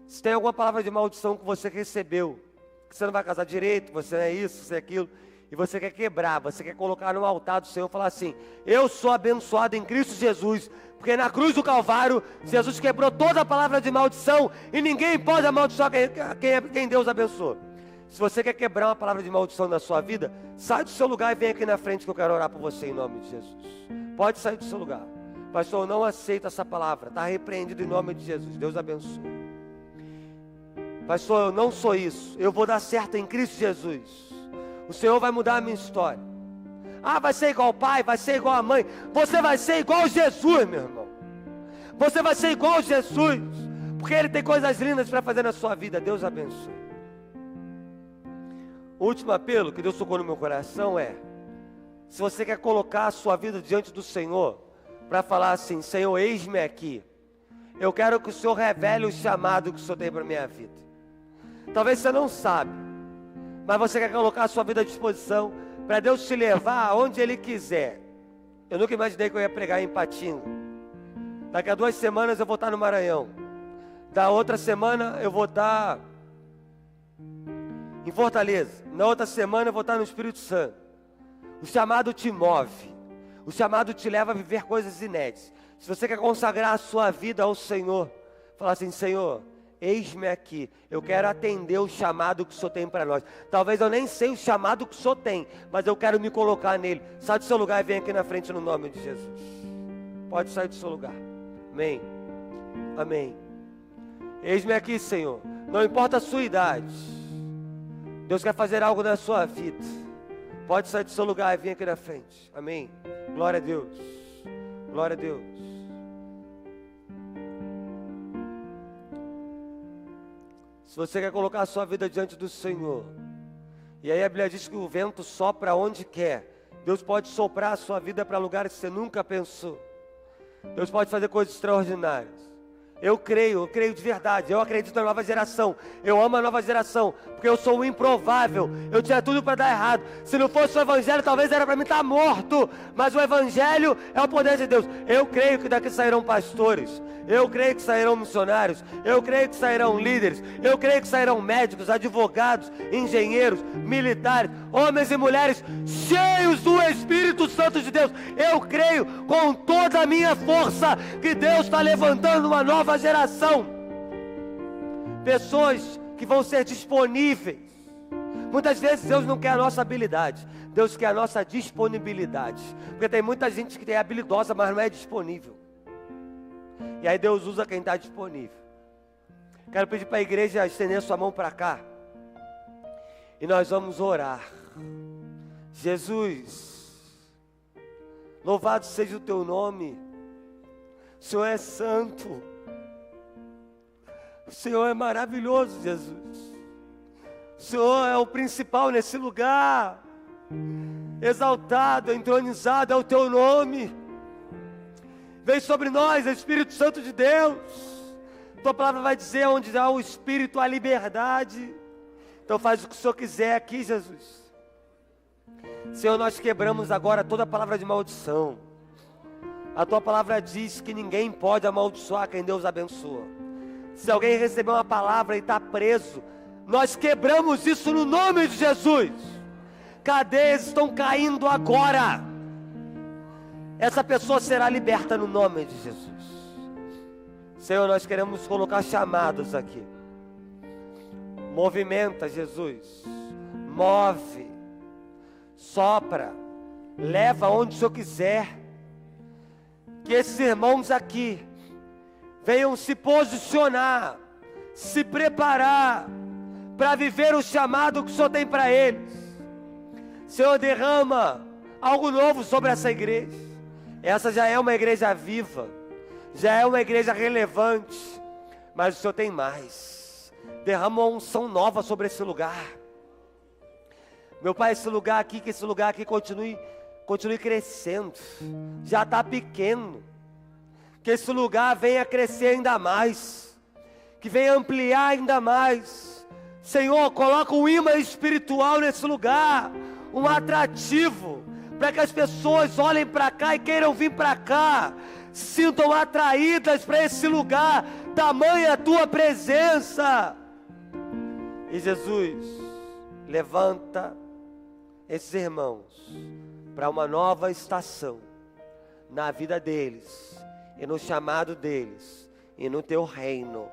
Se tem alguma palavra de maldição que você recebeu, que você não vai casar direito, você não é isso, você é aquilo, e você quer quebrar, você quer colocar no altar do Senhor e falar assim: eu sou abençoado em Cristo Jesus, porque na cruz do Calvário, Jesus quebrou toda a palavra de maldição, e ninguém pode amaldiçoar quem Deus abençoou. Se você quer quebrar uma palavra de maldição na sua vida, sai do seu lugar e vem aqui na frente que eu quero orar por você em nome de Jesus. Pode sair do seu lugar. Pastor, eu não aceito essa palavra, está repreendido em nome de Jesus, Deus abençoe. Pastor, eu não sou isso, eu vou dar certo em Cristo Jesus. O Senhor vai mudar a minha história. Ah, vai ser igual o pai, vai ser igual a mãe. Você vai ser igual Jesus, meu irmão. Você vai ser igual Jesus, porque Ele tem coisas lindas para fazer na sua vida. Deus abençoe. O último apelo que Deus tocou no meu coração é: se você quer colocar a sua vida diante do Senhor, para falar assim: Senhor, eis-me aqui. Eu quero que o Senhor revele o chamado que o Senhor tem para a minha vida. Talvez você não sabe, mas você quer colocar a sua vida à disposição para Deus te levar aonde Ele quiser. Eu nunca imaginei que eu ia pregar em Patinga. Daqui a 2 semanas eu vou estar no Maranhão. Da outra semana eu vou estar em Fortaleza. Na outra semana eu vou estar no Espírito Santo. O chamado te move. O chamado te leva a viver coisas inéditas. Se você quer consagrar a sua vida ao Senhor, falar assim: Senhor, eis-me aqui, eu quero atender o chamado que o Senhor tem para nós. Talvez eu nem sei o chamado que o Senhor tem, mas eu quero me colocar nele. Sai do seu lugar e vem aqui na frente no nome de Jesus. Pode sair do seu lugar. Amém. Amém. Eis-me aqui, Senhor. Não importa a sua idade, Deus quer fazer algo na sua vida. Pode sair do seu lugar e vir aqui na frente. Amém. Glória a Deus. Glória a Deus. Se você quer colocar a sua vida diante do Senhor, e aí a Bíblia diz que o vento sopra onde quer. Deus pode soprar a sua vida para lugares que você nunca pensou. Deus pode fazer coisas extraordinárias. Eu creio de verdade, eu acredito na nova geração, eu amo a nova geração, porque eu sou o improvável, eu tinha tudo para dar errado. Se não fosse o Evangelho, talvez era para mim estar morto, mas o Evangelho é o poder de Deus. Eu creio que daqui sairão pastores, eu creio que sairão missionários, eu creio que sairão líderes, eu creio que sairão médicos, advogados, engenheiros, militares, homens e mulheres cheios do Espírito Santo de Deus. Eu creio com toda a minha força que Deus está levantando uma nova geração, pessoas que vão ser disponíveis. Muitas vezes Deus não quer a nossa habilidade, Deus quer a nossa disponibilidade, porque tem muita gente que é habilidosa, mas não é disponível, e aí Deus usa quem está disponível. Quero pedir para a igreja estender sua mão para cá, e nós vamos orar. Jesus, louvado seja o teu nome. O Senhor é santo, o Senhor é maravilhoso, Jesus. O Senhor é o principal nesse lugar. Exaltado, entronizado é o teu nome. Vem sobre nós, Espírito Santo de Deus. Tua palavra vai dizer: onde há o Espírito, há liberdade. Então faz o que o Senhor quiser aqui, Jesus. Senhor, nós quebramos agora toda palavra de maldição. A tua palavra diz que ninguém pode amaldiçoar quem Deus abençoa. Se alguém receber uma palavra e está preso, nós quebramos isso no nome de Jesus. Cadeias estão caindo agora. Essa pessoa será liberta no nome de Jesus. Senhor, nós queremos colocar chamados aqui. Movimenta, Jesus. Move. Sopra. Leva onde o Senhor quiser. Que esses irmãos aqui venham se posicionar, se preparar para viver o chamado que o Senhor tem para eles. Senhor, derrama algo novo sobre essa igreja. Essa já é uma igreja viva, já é uma igreja relevante, mas o Senhor tem mais. Derrama uma unção nova sobre esse lugar. Meu Pai, esse lugar aqui, que esse lugar aqui continue crescendo. Já está pequeno, que esse lugar venha crescer ainda mais. que venha ampliar ainda mais. Senhor, coloca um imã espiritual nesse lugar, um atrativo, para que as pessoas olhem para cá e queiram vir para cá, sintam atraídas para esse lugar, tamanha a tua presença. E Jesus, levanta esses irmãos para uma nova estação na vida deles e no chamado deles e no teu reino,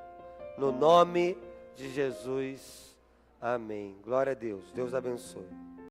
no nome de Jesus, amém. Glória a Deus, Deus abençoe.